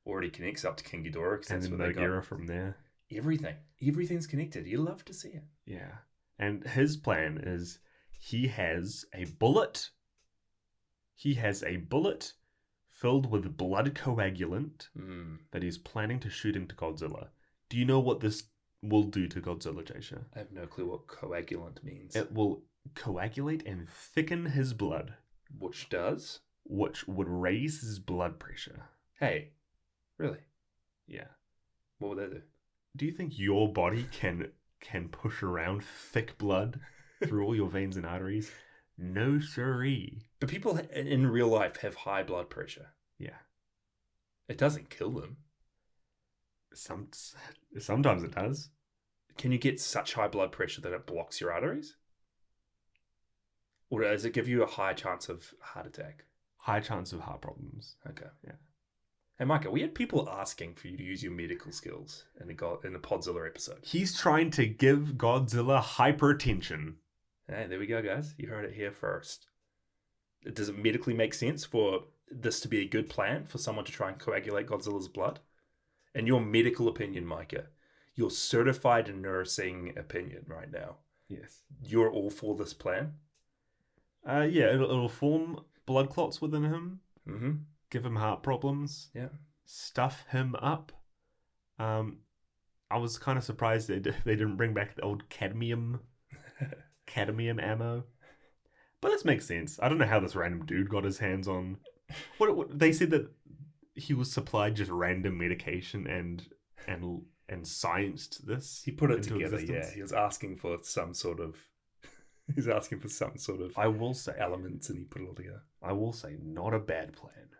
already connects up to King Ghidorah. And then Mogira from there. Everything's connected. You love to see it. Yeah. And his plan is he has a bullet filled with blood coagulant that he's planning to shoot into Godzilla. Do you know what this will do to Godzilla, Jasha? I have no clue what coagulant means. It will coagulate and thicken his blood. Which does? Which would raise his blood pressure. Hey, really? Yeah. What would that do? Do you think your body can push around thick blood through all your veins and arteries? No siree. But people in real life have high blood pressure. Yeah. It doesn't kill them. Sometimes it does. Can you get such high blood pressure that it blocks your arteries? Or does it give you a high chance of heart attack? High chance of heart problems. Okay. Yeah. Hey, Micah, we had people asking for you to use your medical skills in the Podzilla episode. He's trying to give Godzilla hypertension. Hey, there we go, guys. You heard it here first. Does it medically make sense for this to be a good plan for someone to try and coagulate Godzilla's blood? In your medical opinion, Micah, your certified nursing opinion right now, Yes. you're all for this plan? Yeah, it'll form blood clots within him. Mm-hmm. Give him heart problems. Yeah. Stuff him up. I was kind of surprised they didn't bring back the old cadmium ammo. But this makes sense. I don't know how this random dude got his hands on. What they said that he was supplied just random medication and scienced this. He put it into together. existence. Yeah, he was asking for some sort of. He's asking for some sort of. I will say elements, and he put it all together. I will say, not a bad plan.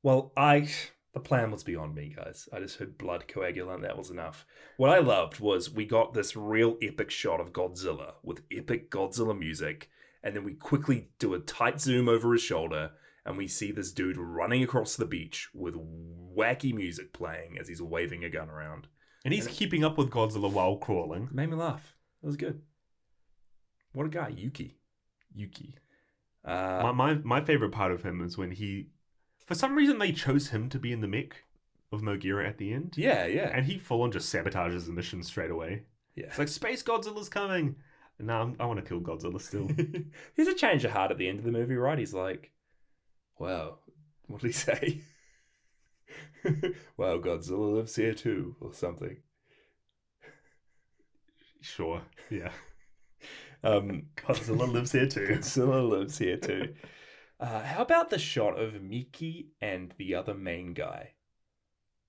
Well, the plan was beyond me, guys. I just heard blood coagulant. That was enough. What I loved was we got this real epic shot of Godzilla with epic Godzilla music, and then we quickly do a tight zoom over his shoulder, and we see this dude running across the beach with wacky music playing as he's waving a gun around. And he's keeping up with Godzilla while crawling. It made me laugh. It was good. What a guy, Yuki. My favorite part of him is when for some reason they chose him to be in the mech of Mogira at the end. Yeah. And he full on just sabotages the mission straight away. Yeah. It's like, SpaceGodzilla's coming. And now I want to kill Godzilla still. He's a change of heart at the end of the movie, right? He's like, wow, what did he say? Wow, Godzilla lives here too, or something. Sure, yeah. Godzilla lives here too. Godzilla lives here too. How about the shot of Miki and the other main guy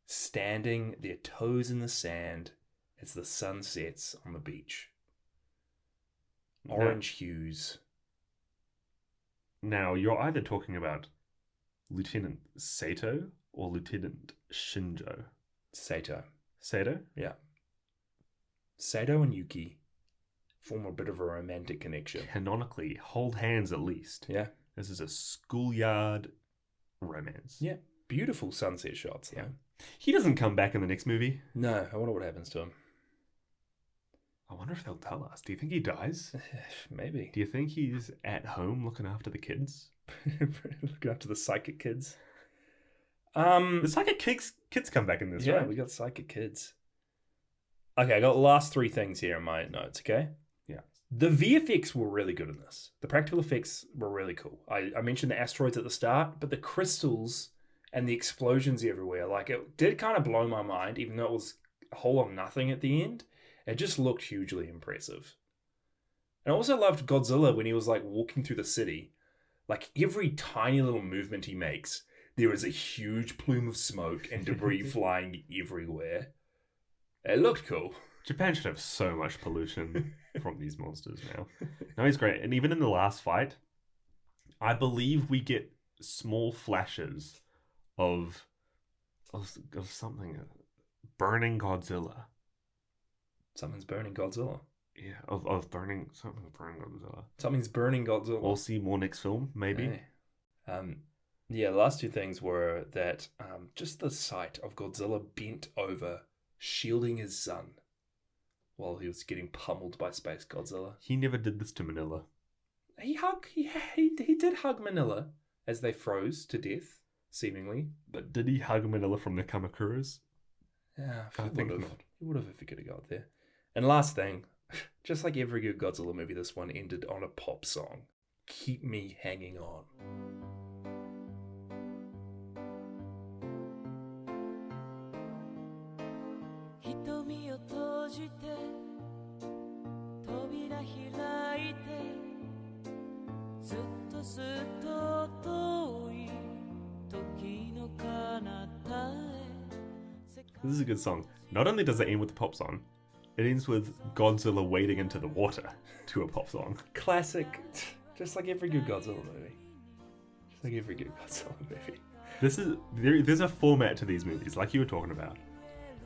standing, their toes in the sand as the sun sets on the beach? Orange hues. Now, you're either talking about Lieutenant Sato or Lieutenant Shinjo. Sato. Sato? Yeah. Sato and Yuki form a bit of a romantic connection. Canonically, hold hands at least. Yeah. This is a schoolyard romance. Yeah. Beautiful sunset shots. Though. Yeah. He doesn't come back in the next movie. No, I wonder what happens to him. I wonder if they'll tell us. Do you think he dies? Maybe. Do you think he's at home looking after the kids? Looking after the psychic kids. The psychic kids come back in this, yeah, right? we got psychic kids. Okay, I got the last three things here in my notes, okay? Yeah. The VFX were really good in this. The practical effects were really cool. I mentioned the asteroids at the start, but the crystals and the explosions everywhere, like, it did kind of blow my mind, even though it was a whole lot of nothing at the end. It just looked hugely impressive. And I also loved Godzilla when he was, like, walking through the city. Like, every tiny little movement he makes, there is a huge plume of smoke and debris flying everywhere. It looked cool. Japan should have so much pollution from these monsters now. No, he's great. And even in the last fight, I believe we get small flashes of something burning Godzilla. Something's burning Godzilla. Yeah, of burning Godzilla. Something's burning Godzilla. We'll see more next film, maybe. Hey. Yeah, the last two things were that just the sight of Godzilla bent over, shielding his son while he was getting pummeled by SpaceGodzilla. He never did this to Manila. He did hug Manila as they froze to death, seemingly. But did he hug Manila from the Kamakuras? Yeah, I think not. He would have if he could have got there. And last thing, just like every good Godzilla movie, this one ended on a pop song. Keep Me Hanging On. This is a good song. Not only does it end with the pop song, it ends with Godzilla wading into the water to a pop song. Classic. Just like every good Godzilla movie. Just like every good Godzilla movie. There's a format to these movies, like you were talking about.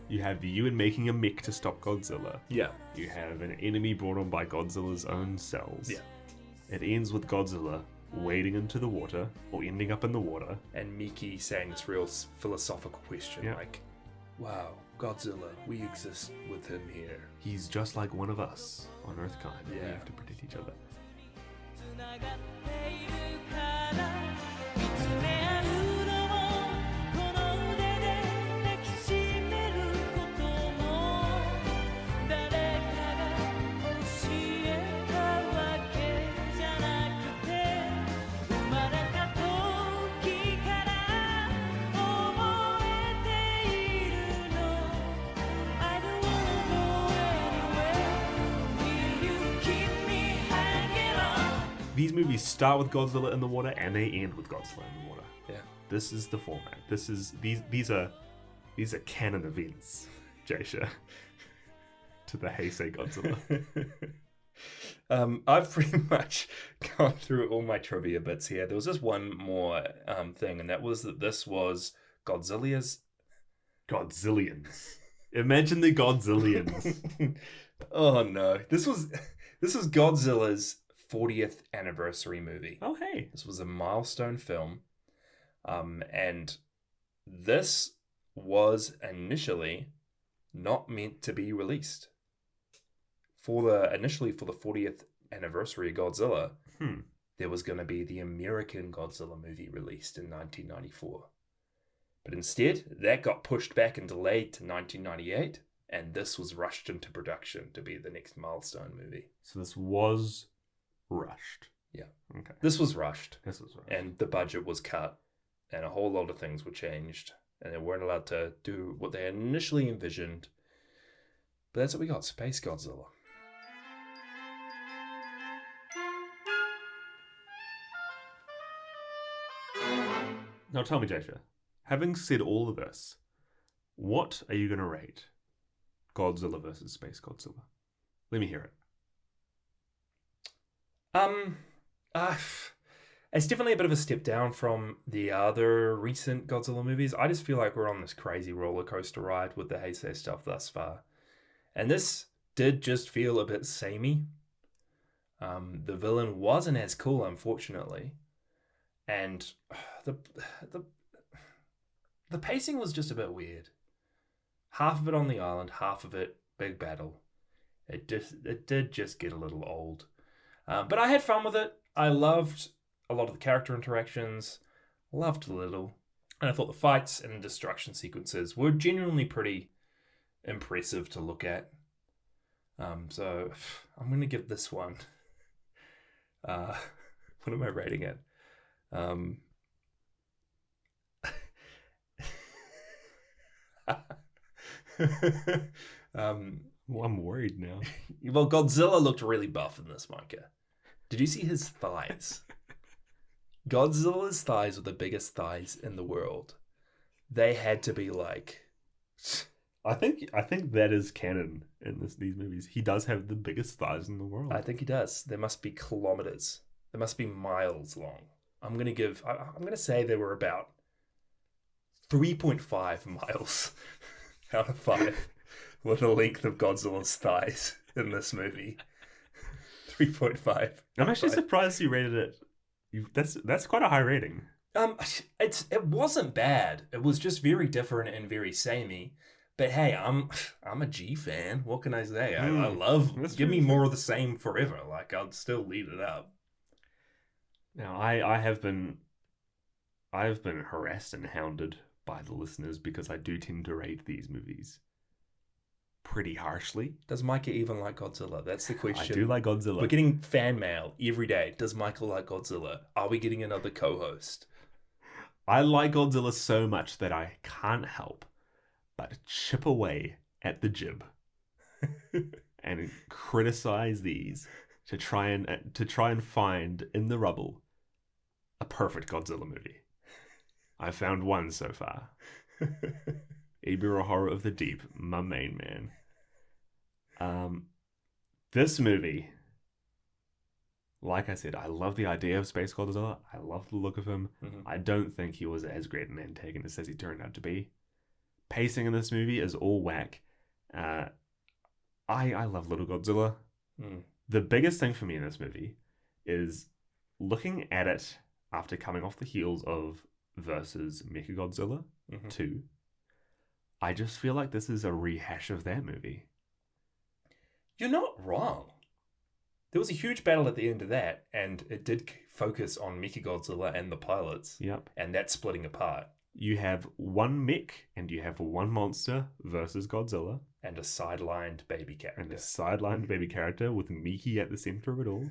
You have Ewan making a mech to stop Godzilla. Yeah. You have an enemy brought on by Godzilla's own cells. Yeah. It ends with Godzilla wading into the water or ending up in the water. And Miki saying this real philosophical question, Yeah. like, wow, Godzilla, we exist with him here. He's just like one of us on Earthkind. We Yeah. have to protect each other. つながっているから見つめ合うのもこの腕で抱きしめることも誰かが教えたわけじゃなくて生まれた時から覚えているの I don't wanna go anywhere Will you keep me hanging on These movies start with Godzilla in the water and they end with Godzilla in the water. Yeah. This is the format. These are canon events, Jasha, to the Heisei Godzilla. I've pretty much gone through all my trivia bits here. There was just one more thing, and that was that this was Godzilla's. Godzillions. Imagine the Godzillions. Oh no! This was Godzilla's 40th anniversary movie. Oh hey. This was a milestone film, and this was initially not meant to be released. Initially for the 40th anniversary of Godzilla, there was going to be the American Godzilla movie released in 1994. But instead, that got pushed back and delayed to 1998, and this was rushed into production to be the next milestone movie. So this was rushed. Yeah. Okay. This was rushed, This was rushed. and the budget was cut, and a whole lot of things were changed, and they weren't allowed to do what they initially envisioned. But that's what we got, SpaceGodzilla. Now tell me, Jasha, having said all of this, what are you going to rate Godzilla versus Space Godzilla? Let me hear it. It's definitely a bit of a step down from the other recent Godzilla movies. I just feel like we're on this crazy roller coaster ride with the Heisei stuff thus far. And this did just feel a bit samey. The villain wasn't as cool, unfortunately. And the pacing was just a bit weird. Half of it on the island, half of it big battle. It did just get a little old. But I had fun with it. I loved a lot of the character interactions. Loved Little. And I thought the fights and destruction sequences were genuinely pretty impressive to look at. So I'm going to give this one... what am I rating it? Well, I'm worried now. Well, Godzilla looked really buff in this, Micah. Did you see his thighs? Godzilla's thighs were the biggest thighs in the world. They had to be like... I think that is canon in these movies. He does have the biggest thighs in the world. I think he does. They must be kilometers. They must be miles long. I'm gonna say they were about 3.5 miles out of 5 with the length of Godzilla's thighs in this movie. 3.5. I'm actually surprised you rated it. That's quite a high rating. It wasn't bad. It was just very different and very samey. But hey, I'm a G fan. What can I say? I love. Give me more of the same forever. Like I'll still lead it up. Now I've been harassed and hounded by the listeners because I do tend to rate these movies pretty harshly. Does Micah even like Godzilla? That's the question. I do like Godzilla. We're getting fan mail every day. Does Michael like Godzilla? Are we getting another co-host? I like Godzilla so much that I can't help but chip away at the jib and criticize these to try and find in the rubble a perfect Godzilla movie. I've found one so far. Ibira Horror of the Deep, my main man. This movie, like I said, I love the idea of Space Godzilla. I love the look of him. Mm-hmm. I don't think he was as great an antagonist as he turned out to be. Pacing in this movie is all whack. I love Little Godzilla. Mm. The biggest thing for me in this movie is looking at it after coming off the heels of versus Mechagodzilla Mhm. 2, I just feel like this is a rehash of that movie. You're not wrong. There was a huge battle at the end of that, and it did focus on Mechagodzilla and the pilots, Yep. and that splitting apart, You have one mech and you have one monster versus Godzilla, and a sidelined baby character. and a sidelined baby character with Miki at the center of it all.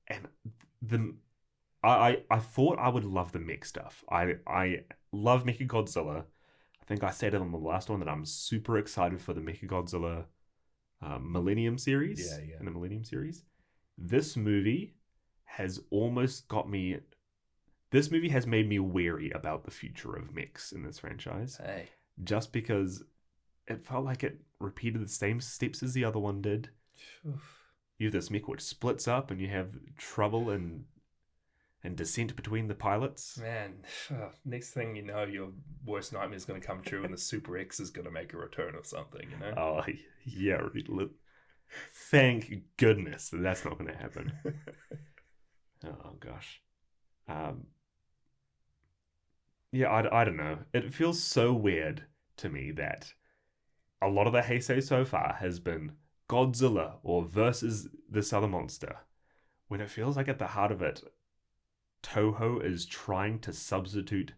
And I thought I would love the mech stuff. I love Mechagodzilla. I think I said it on the last one that I'm super excited for the Mechagodzilla Millennium series. Yeah. In the Millennium series. This movie has almost got me. This movie has made me wary about the future of mechs in this franchise. Hey. Just because it felt like it repeated the same steps as the other one did. Oof. You have this mech which splits up and you have trouble and descent between the pilots. Man, next thing you know, your worst nightmare is going to come true and the Super X is going to make a return or something, you know? Oh, yeah. Thank goodness that that's not going to happen. Oh, gosh. Yeah, I don't know. It feels so weird to me that a lot of the Heisei so far has been Godzilla or versus this other monster, when it feels like at the heart of it, Toho is trying to substitute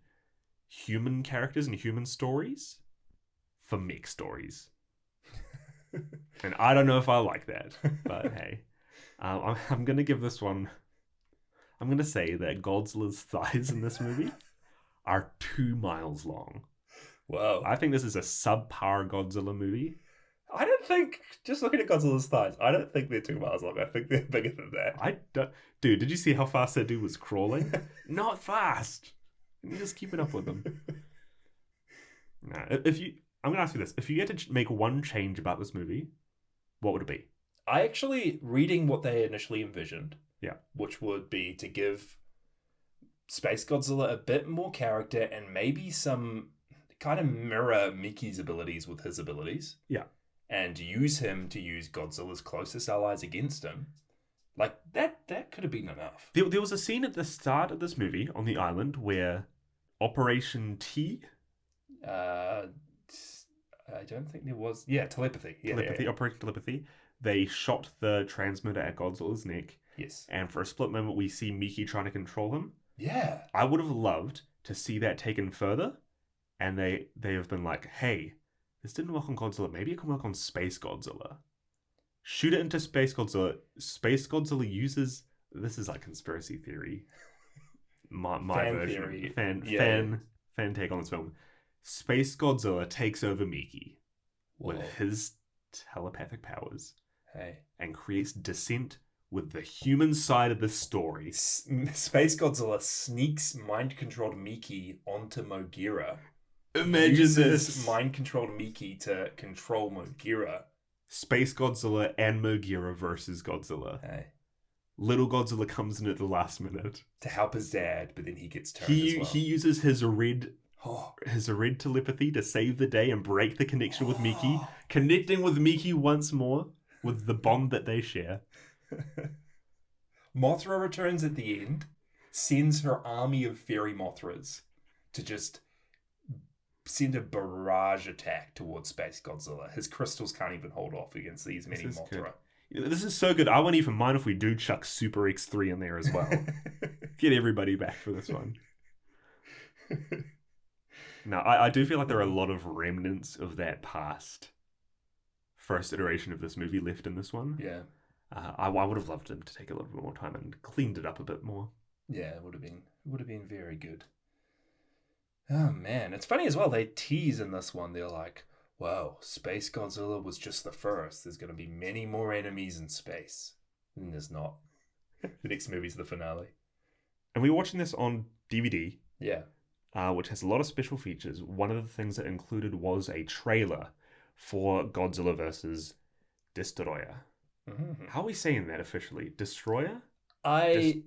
human characters and human stories for mech stories. And I don't know if I like that, but hey. I'm going to give this one... I'm going to say that Godzilla's thighs in this movie are 2 miles long. Wow. I think this is a subpar Godzilla movie. I don't think, just looking at Godzilla's thighs, I don't think they're 2 miles long. I think they're bigger than that. Dude, did you see how fast that dude was crawling? Not fast. You just keeping up with him. Nah, I'm going to ask you this. If you had to make one change about this movie, what would it be? I actually, reading what they initially envisioned, Yeah. which would be to give SpaceGodzilla a bit more character and maybe some kind of mirror Mickey's abilities with his abilities. Yeah. And use him to use Godzilla's closest allies against him. Like, that could have been enough. There was a scene at the start of this movie on the island where Operation T... I don't think there was... Yeah, telepathy. Yeah, telepathy, yeah. Operation Telepathy. They shot the transmitter at Godzilla's neck. Yes. And for a split moment, we see Miki trying to control him. Yeah. I would have loved to see that taken further. And they have been like, hey, this didn't work on Godzilla. Maybe it can work on SpaceGodzilla. Shoot it into SpaceGodzilla. SpaceGodzilla uses... This is like conspiracy theory. My Fan version. theory. Fan take on this film. SpaceGodzilla takes over Miki with Whoa. his telepathic powers Hey. and creates dissent with the human side of the story. SpaceGodzilla sneaks mind-controlled Miki onto Mogira. Imagine Uses this. mind-controlled Miki to control Mogira. SpaceGodzilla and Mogira versus Godzilla. Hey. Little Godzilla comes in at the last minute. To help his dad, but then he gets turned He as well. he uses his red Oh. telepathy to save the day and break the connection with Miki, connecting with Miki once more with the bond that they share. Mothra returns at the end, sends her army of fairy Mothras to just send a barrage attack towards SpaceGodzilla. His crystals can't even hold off against these many This is Mothra. This is so good. I won't even mind if we do chuck Super X3 in there as well. Get everybody back for this one. Now, I do feel like there are a lot of remnants of that past first iteration of this movie left in this one. Yeah. I would have loved him to take a little bit more time and cleaned it up a bit more. Yeah, it would have been very good. Oh man, it's funny as well. They tease in this one. They're like, "Wow, SpaceGodzilla was just the first. There's going to be many more enemies in space." And there's not. The next movie's the finale. And we were watching this on DVD, Yeah. which has a lot of special features. One of the things that included was a trailer for Godzilla vs. Destroyer. Mm-hmm. How are we saying that officially? Destroyer?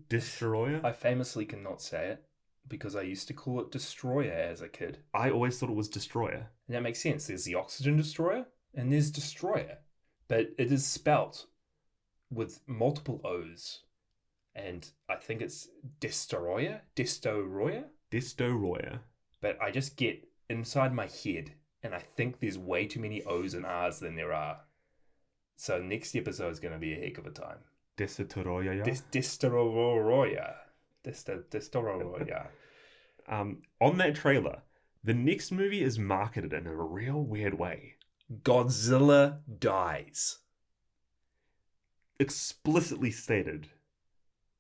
Destroyer? I famously cannot say it because I used to call it Destroyer as a kid. I always thought it was Destroyer. And that makes sense. There's the Oxygen Destroyer and there's Destroyer. But it is spelt with multiple O's. and I think it's Destoroyah, but I just get inside my head, and I think there's way too many O's and R's than there are. So next episode is going to be a heck of a time. Desitoroya. Destoroyah. On that trailer, the next movie is marketed in a real weird way. Godzilla dies. Explicitly stated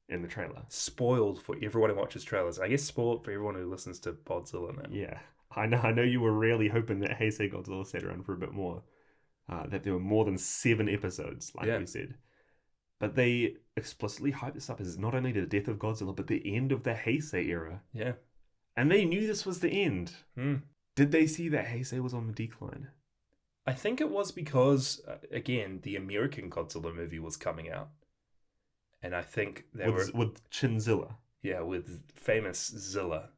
in the trailer. Spoiled for everyone who watches trailers. I guess spoiled for everyone who listens to Godzilla now. Yeah. I know you were really hoping that Heisei Godzilla stayed around for a bit more. That there were more than 7 episodes, like we said. But they explicitly hyped this up as not only the death of Godzilla, but the end of the Heisei era. Yeah. And they knew this was the end. Hmm. Did they see that Heisei was on the decline? I think it was because, again, the American Godzilla movie was coming out. And I think they with Chinzilla. Yeah, with famous Zilla.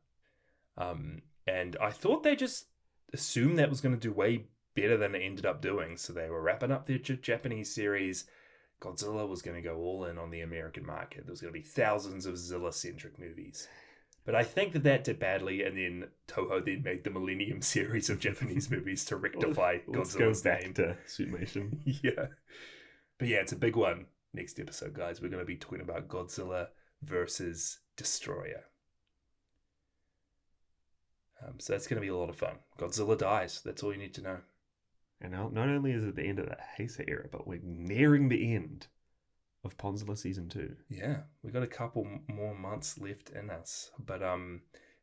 And I thought they just assumed that was going to do way better than it ended up doing. So they were wrapping up their Japanese series. Godzilla was going to go all in on the American market. There was going to be thousands of Zilla-centric movies. But I think that did badly, and then Toho then made the Millennium series of Japanese movies to rectify Godzilla's name. To Suitmation. Yeah. But yeah, it's a big one. Next episode, guys, we're going to be talking about Godzilla versus Destroyer. So that's going to be a lot of fun. Godzilla dies. That's all you need to know. And not only is it the end of the Heisei era, but we're nearing the end of Podzilla Season 2. Yeah, we've got a couple more months left in us. But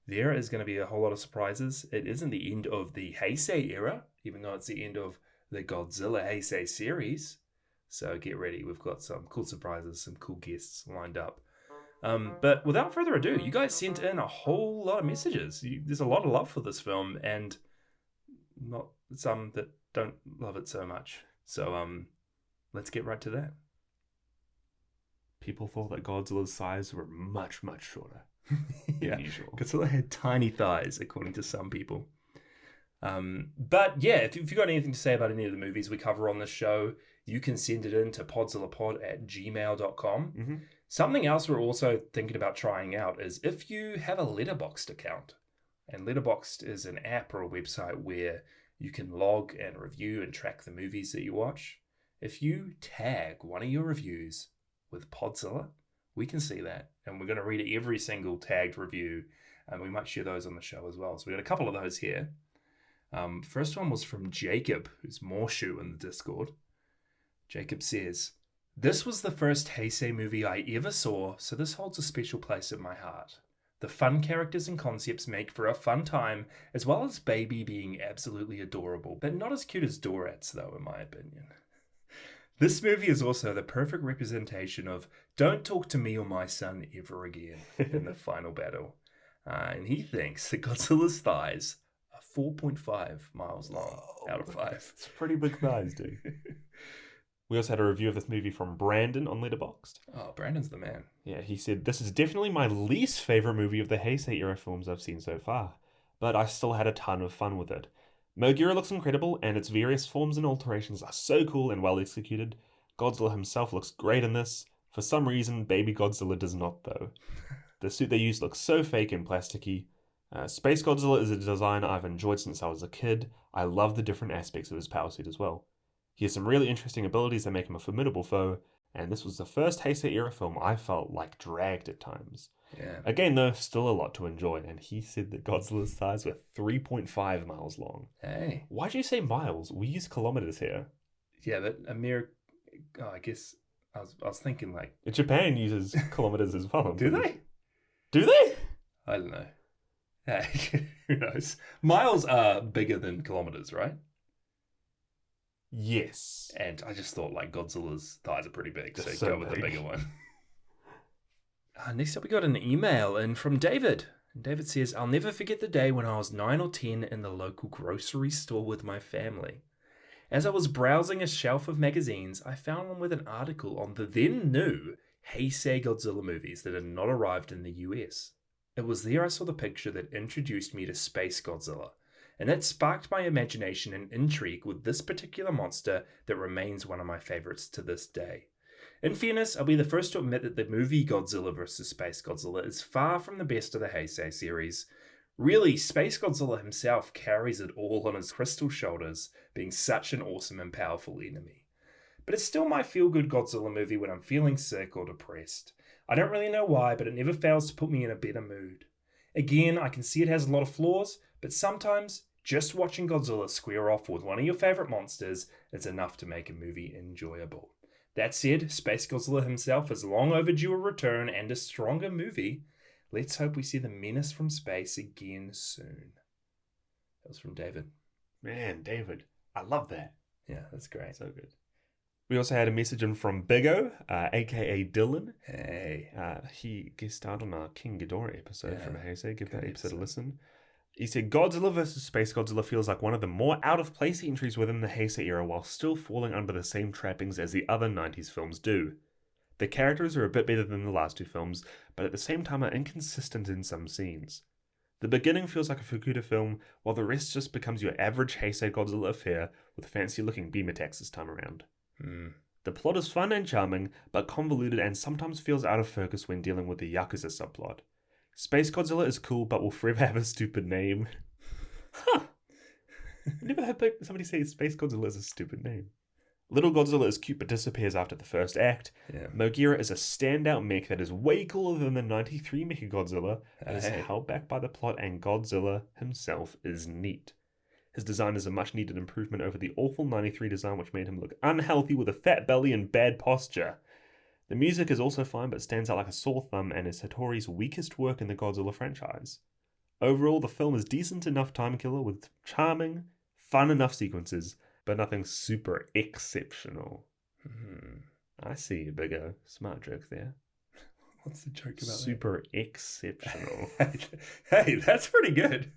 there is going to be a whole lot of surprises. It isn't the end of the Heisei era, even though it's the end of the Godzilla Heisei series. So get ready. We've got some cool surprises, some cool guests lined up. But without further ado, you guys sent in a whole lot of messages. There's a lot of love for this film, and not some that don't love it so much. So let's get right to that. People thought that Godzilla's thighs were much, much shorter Yeah, than usual. Godzilla had tiny thighs, according to some people. But yeah, if you've got anything to say about any of the movies we cover on this show, you can send it in to podzillapod@gmail.com. Mm-hmm. Something else we're also thinking about trying out is if you have a Letterboxd account. And Letterboxd is an app or a website where you can log and review and track the movies that you watch. If you tag one of your reviews with Podzilla, we can see that. And we're going to read every single tagged review, and we might share those on the show as well. So we got a couple of those here. First one was from Jacob, who's Morshu in the Discord. Jacob says, "This was the first Heisei movie I ever saw, so this holds a special place in my heart. The fun characters and concepts make for a fun time, as well as Baby being absolutely adorable, but not as cute as Dorats, though, in my opinion. This movie is also the perfect representation of don't talk to me or my son ever again in the final battle. And he thinks that Godzilla's thighs are 4.5 miles long out of 5. It's pretty big thighs, dude. We also had a review of this movie from Brandon on Letterboxd. Oh, Brandon's the man. Yeah, he said, "This is definitely my least favorite movie of the Heisei era films I've seen so far, but I still had a ton of fun with it. Mogira looks incredible, and its various forms and alterations are so cool and well executed. Godzilla himself looks great in this. For some reason, Baby Godzilla does not, though. The suit they use looks so fake and plasticky. SpaceGodzilla is a design I've enjoyed since I was a kid. I love the different aspects of his power suit as well. He has some really interesting abilities that make him a formidable foe, and this was the first Heisei era film I felt like dragged at times. Yeah. Again, though, still a lot to enjoy, and he said that Godzilla's thighs were 3.5 miles long. Hey. Why'd you say miles? We use kilometers here. Yeah, but I guess I was thinking like... Japan uses kilometers as well. Do they? Do they? I don't know. Hey, who knows? Miles are bigger than kilometers, right? Yes. And I just thought like Godzilla's thighs are pretty big, They're so so go with the big. bigger one. Next up, we got an email in from David. David says, "I'll never forget the day when I was 9 or 10 in the local grocery store with my family. As I was browsing a shelf of magazines, I found one with an article on the then new Heisei Godzilla movies that had not arrived in the US. It was there I saw the picture that introduced me to SpaceGodzilla, and that sparked my imagination and intrigue with this particular monster that remains one of my favorites to this day. In fairness, I'll be the first to admit that the movie Godzilla vs. SpaceGodzilla is far from the best of the Heisei series. Really, SpaceGodzilla himself carries it all on his crystal shoulders, being such an awesome and powerful enemy. But it's still my feel-good Godzilla movie when I'm feeling sick or depressed. I don't really know why, but it never fails to put me in a better mood. Again, I can see it has a lot of flaws, but sometimes just watching Godzilla square off with one of your favourite monsters is enough to make a movie enjoyable. That said, SpaceGodzilla himself is long overdue a return and a stronger movie. Let's hope we see the menace from space again soon. That was from David. Man, David, I love that. Yeah, that's great. So good. We also had a message in from Big O, aka Dylan. Hey. He guest starred on our King Ghidorah episode from Heisei. Give that Good episode a episode. listen. He said, Godzilla vs. SpaceGodzilla feels like one of the more out-of-place entries within the Heisei era while still falling under the same trappings as the other 90s films do. The characters are a bit better than the last two films, but at the same time are inconsistent in some scenes. The beginning feels like a Fukuda film, while the rest just becomes your average Heisei Godzilla affair with fancy-looking beam attacks this time around. The plot is fun and charming, but convoluted and sometimes feels out of focus when dealing with the Yakuza subplot. SpaceGodzilla is cool, but will forever have a stupid name. Huh. Never heard somebody say SpaceGodzilla is a stupid name. Little Godzilla is cute but disappears after the first act. Yeah. Mogira is a standout mech that is way cooler than the 93 Mechagodzilla, and is Hey. held back by the plot, and Godzilla himself is neat. His design is a much needed improvement over the awful 93 design, which made him look unhealthy with a fat belly and bad posture. The music is also fine but stands out like a sore thumb and is Hattori's weakest work in the Godzilla franchise. Overall, the film is decent enough time killer with charming, fun enough sequences, but nothing super exceptional. I see you, Big O. Smart joke there. What's the joke about Super exceptional. that? Hey, that's pretty good.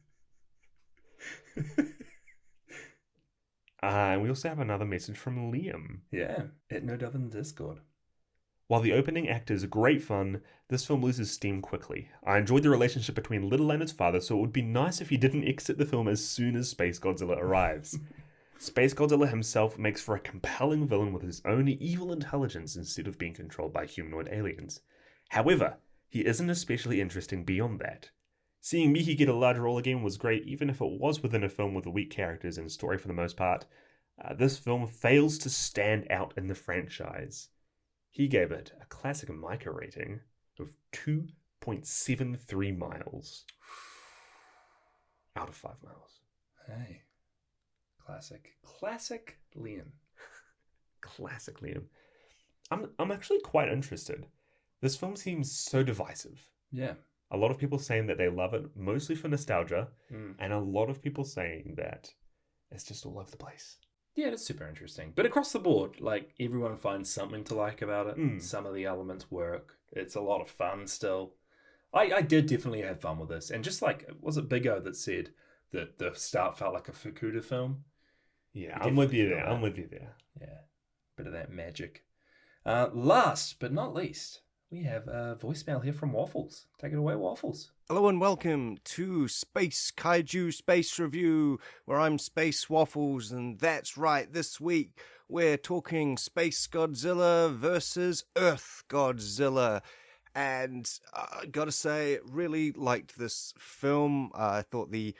And we also have another message from Liam. Yeah, at No Dove in the Discord. While the opening act is great fun, this film loses steam quickly. I enjoyed the relationship between Little and his father, so it would be nice if he didn't exit the film as soon as SpaceGodzilla arrives. SpaceGodzilla himself makes for a compelling villain with his own evil intelligence instead of being controlled by humanoid aliens. However, he isn't especially interesting beyond that. Seeing Mickey get a large role again was great, even if it was within a film with weak characters and story for the most part. This film fails to stand out in the franchise. He gave it a classic Micah rating of 2.73 miles out of 5 miles. Hey. Classic Liam. Classic Liam. I'm actually quite interested. This film seems so divisive. Yeah. A lot of people saying that they love it mostly for nostalgia, and a lot of people saying that it's just all over the place. Yeah, it's super interesting. But across the board, like, everyone finds something to like about it. Some of the elements work. It's a lot of fun still. I did definitely have fun with this. And just like, was it Big O that said that the start felt like a Fukuda film? Yeah, You I'm with you definitely there. feel I'm that. with you there. Yeah, bit of that magic. Last but not least, we have a voicemail here from Waffles. Take it away, Waffles. Hello and welcome to Space Kaiju Space Review, where I'm Space Waffles, and that's right, this week we're talking Space Godzilla versus Earth Godzilla. And I gotta say, really liked this film. I thought the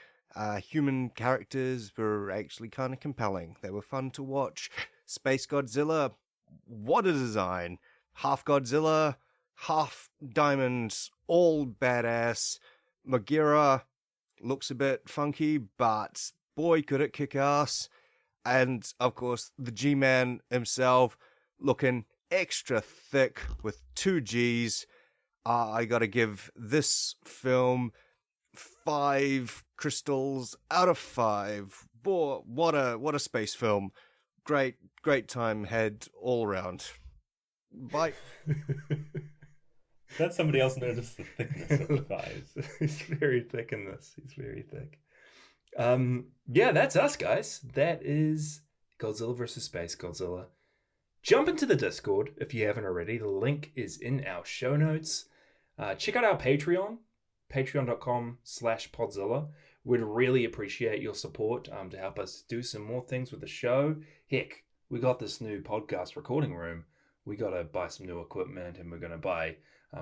human characters were actually kind of compelling. They were fun to watch. Space Godzilla, what a design. Half Godzilla, half diamonds, all badass. Mogira looks a bit funky, but boy, could it kick ass. And of course, the G-Man himself looking extra thick with 2 G's. I gotta give this film 5 crystals out of 5. Boy, what a space film. Great time had all around. Bye. That somebody else noticed the thickness of the thighs. He's very thick in this. He's very thick. Yeah, that's us, guys. That is Godzilla vs. SpaceGodzilla. Jump into the Discord if you haven't already. The link is in our show notes. Check out our Patreon, patreon.com/Podzilla. We'd really appreciate your support to help us do some more things with the show. Heck, we got this new podcast recording room We got to buy some new equipment, and we're going to buy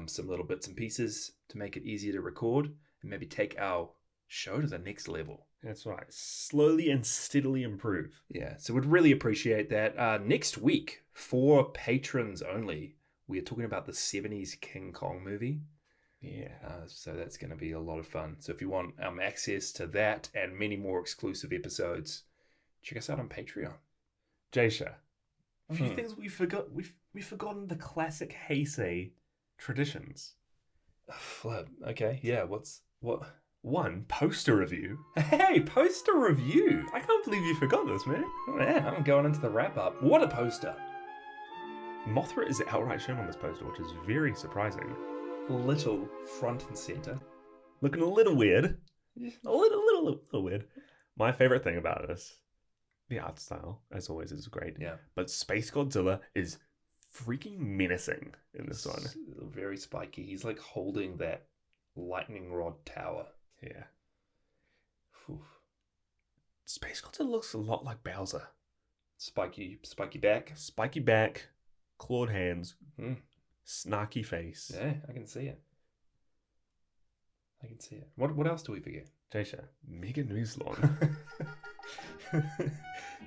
some little bits and pieces to make it easier to record and maybe take our show to the next level. That's right. Slowly and steadily improve. Yeah, so we'd really appreciate that. Next week, for patrons only, we are talking about the 70s King Kong movie. Yeah. So that's going to be a lot of fun. So if you want access to that and many more exclusive episodes, check us out on Patreon. Jasha, a few things we forgot. We've forgotten the classic Heisei traditions. Flip. Okay, yeah, what? One, poster review. Hey, poster review. I can't believe you forgot this, man. Oh, yeah, I'm going into the wrap-up. What a poster. Mothra is outright shown on this poster, which is very surprising. Little front and center. Looking a little weird. A little weird. My favorite thing about this, the art style, as always, is great. Yeah. But SpaceGodzilla is freaking menacing in this one. It's very spiky. He's like holding that lightning rod tower. Yeah. Oof. SpaceGodzilla looks a lot like Bowser. Spiky back. Spiky back, clawed hands, Mm. snarky face. Yeah, I can see it. What else do we forget? Jasha, mega news long.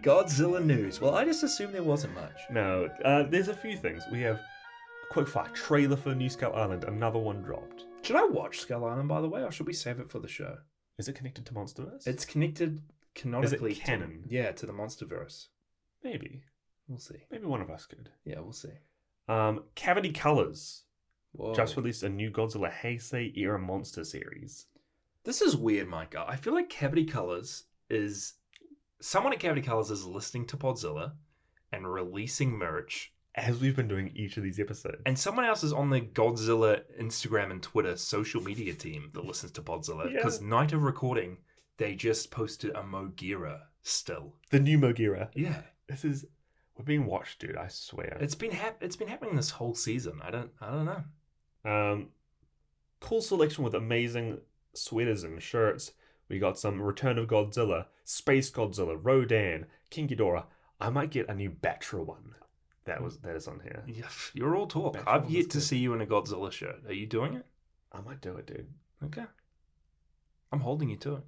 Godzilla news. Well, I just assumed there wasn't much. No, there's a few things. We have a quick fire trailer for New Skull Island. Another one dropped. Should I watch Skull Island, by the way, or should we save it for the show? Is it connected to MonsterVerse? It's connected canonically. Is it canon? To the MonsterVerse. Maybe. We'll see. Maybe one of us could. Yeah, we'll see. Cavity Colors Whoa. just released a new Godzilla Heisei Era monster series. This is weird, Micah. I feel like Cavity Colors is... Someone at Cavity Colors is listening to Podzilla and releasing merch. As we've been doing each of these episodes. And someone else is on the Godzilla Instagram and Twitter social media team that listens to Podzilla. Because night of recording, they just posted a Mogira still. The new Mogira. Yeah. We're being watched, dude, I swear. It's been happening this whole season. I don't know. Cool selection with amazing sweaters and shirts. We got some Return of Godzilla, SpaceGodzilla, Rodan, King Ghidorah. I might get a new Batra one. That is on here. Yeah, you're all talk. Batra I've one's yet to good. see you in a Godzilla shirt. Are you doing it? I might do it, dude. Okay. I'm holding you to it.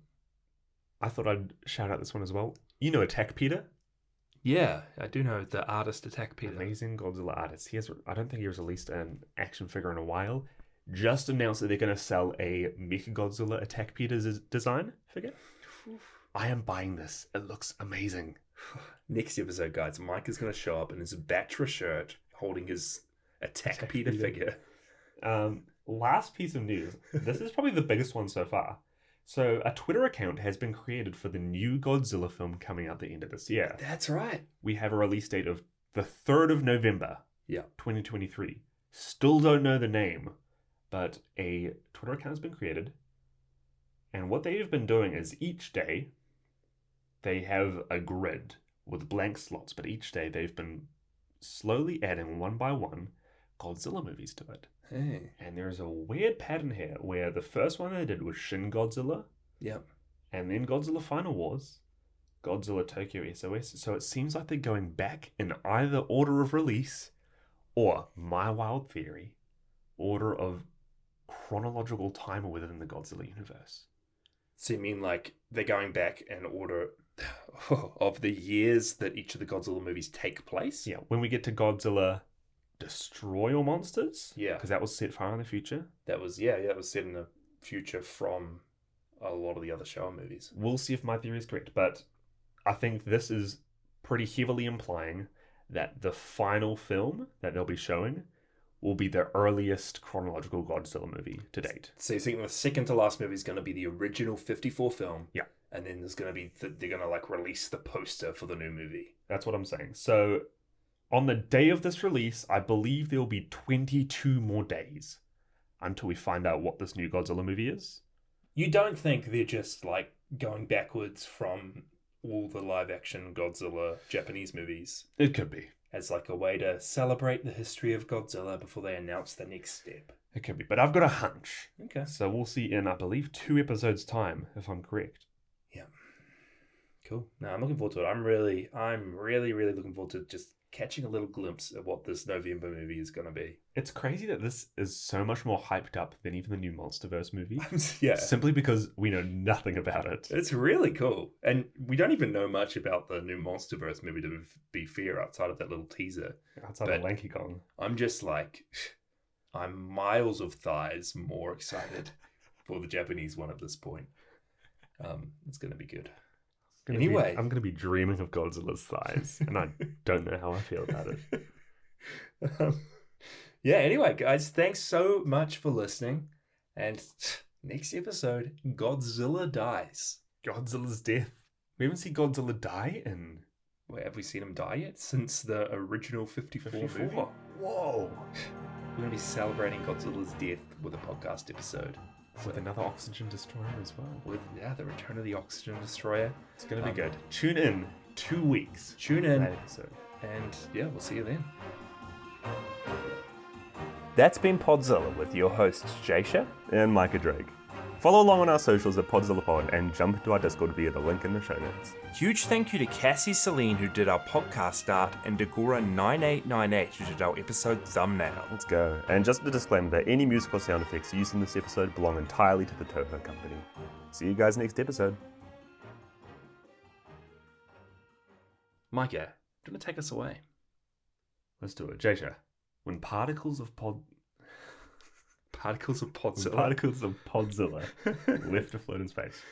I thought I'd shout out this one as well. You know Attack Peter? Yeah, I do know the artist Attack Peter. Amazing Godzilla artist. I don't think he has released an action figure in a while. Just announced that they're going to sell a Mechagodzilla Attack Peter's design figure. I am buying this. It looks amazing. Next episode, guys, Mike is going to show up in his Batra shirt holding his Attack Peter figure. Last piece of news. This is probably the biggest one so far. So a Twitter account has been created for the new Godzilla film coming out the end of this year. That's right. We have a release date of the 3rd of November, Yeah. 2023. Still don't know the name, but a Twitter account has been created. And what they've been doing is each day they have a grid with blank slots, but each day they've been slowly adding one by one Godzilla movies to it. Hey. And there's a weird pattern here where the first one they did was Shin Godzilla, Yep. and then Godzilla Final Wars, Godzilla Tokyo SOS. So it seems like they're going back in either order of release or, my wild theory, order of chronological time within the Godzilla universe. So you mean like they're going back in order of the years that each of the Godzilla movies take place? Yeah, when we get to Godzilla Destroy All Monsters, Yeah. because that was set far in the future, That was that was set in the future from a lot of the other Showa movies. we'll see if my theory is correct. But I think this is pretty heavily implying that the final film that they'll be showing will be the earliest chronological Godzilla movie to date. So you think the second to last movie is going to be the original 54 film? Yeah. And then there's going to be they're going to like release the poster for the new movie. That's what I'm saying. So on the day of this release, I believe there will be 22 more days until we find out what this new Godzilla movie is. You don't think they're just like going backwards from all the live action Godzilla Japanese movies It could be. as like a way to celebrate the history of Godzilla before they announce the next step? It could be. But I've got a hunch. Okay. So we'll see in, I believe, 2 episodes' time, if I'm correct. Yeah. Cool. No, I'm looking forward to it. I'm really looking forward to just catching a little glimpse of what this November movie is going to be. It's crazy that this is so much more hyped up than even the new MonsterVerse movie. Yeah. Simply because we know nothing about it. It's really cool. And we don't even know much about the new MonsterVerse movie, to be fair, outside of that little teaser. Outside of Lanky Kong. I'm just like, I'm miles of thighs more excited for the Japanese one at this point. It's going to be good. Anyway. I'm going to be dreaming of Godzilla's thighs, and I don't know how I feel about it. Yeah, anyway, guys, thanks so much for listening. And next episode, Godzilla dies. Godzilla's death. We haven't seen Godzilla die in... Wait, have we seen him die yet? Since the original 54 movie? Whoa. We're going to be celebrating Godzilla's death with a podcast episode. With another oxygen destroyer as well. With, the return of the oxygen destroyer. It's going to be good. Tune in 2 weeks. Tune in. That episode. And we'll see you then. That's been Podzilla with your hosts, Jasha and Micah Drake. Follow along on our socials at PodzillaPod and jump into our Discord via the link in the show notes. Huge thank you to Cassie Celine, who did our podcast art, and Degora9898, who did our episode thumbnail. Let's go. And just a disclaimer that any musical sound effects used in this episode belong entirely to the Toho Company. See you guys next episode. Micah, do you want to take us away? Let's do it. Jasha, when particles of Podzilla Particles of Podzilla left to float in space.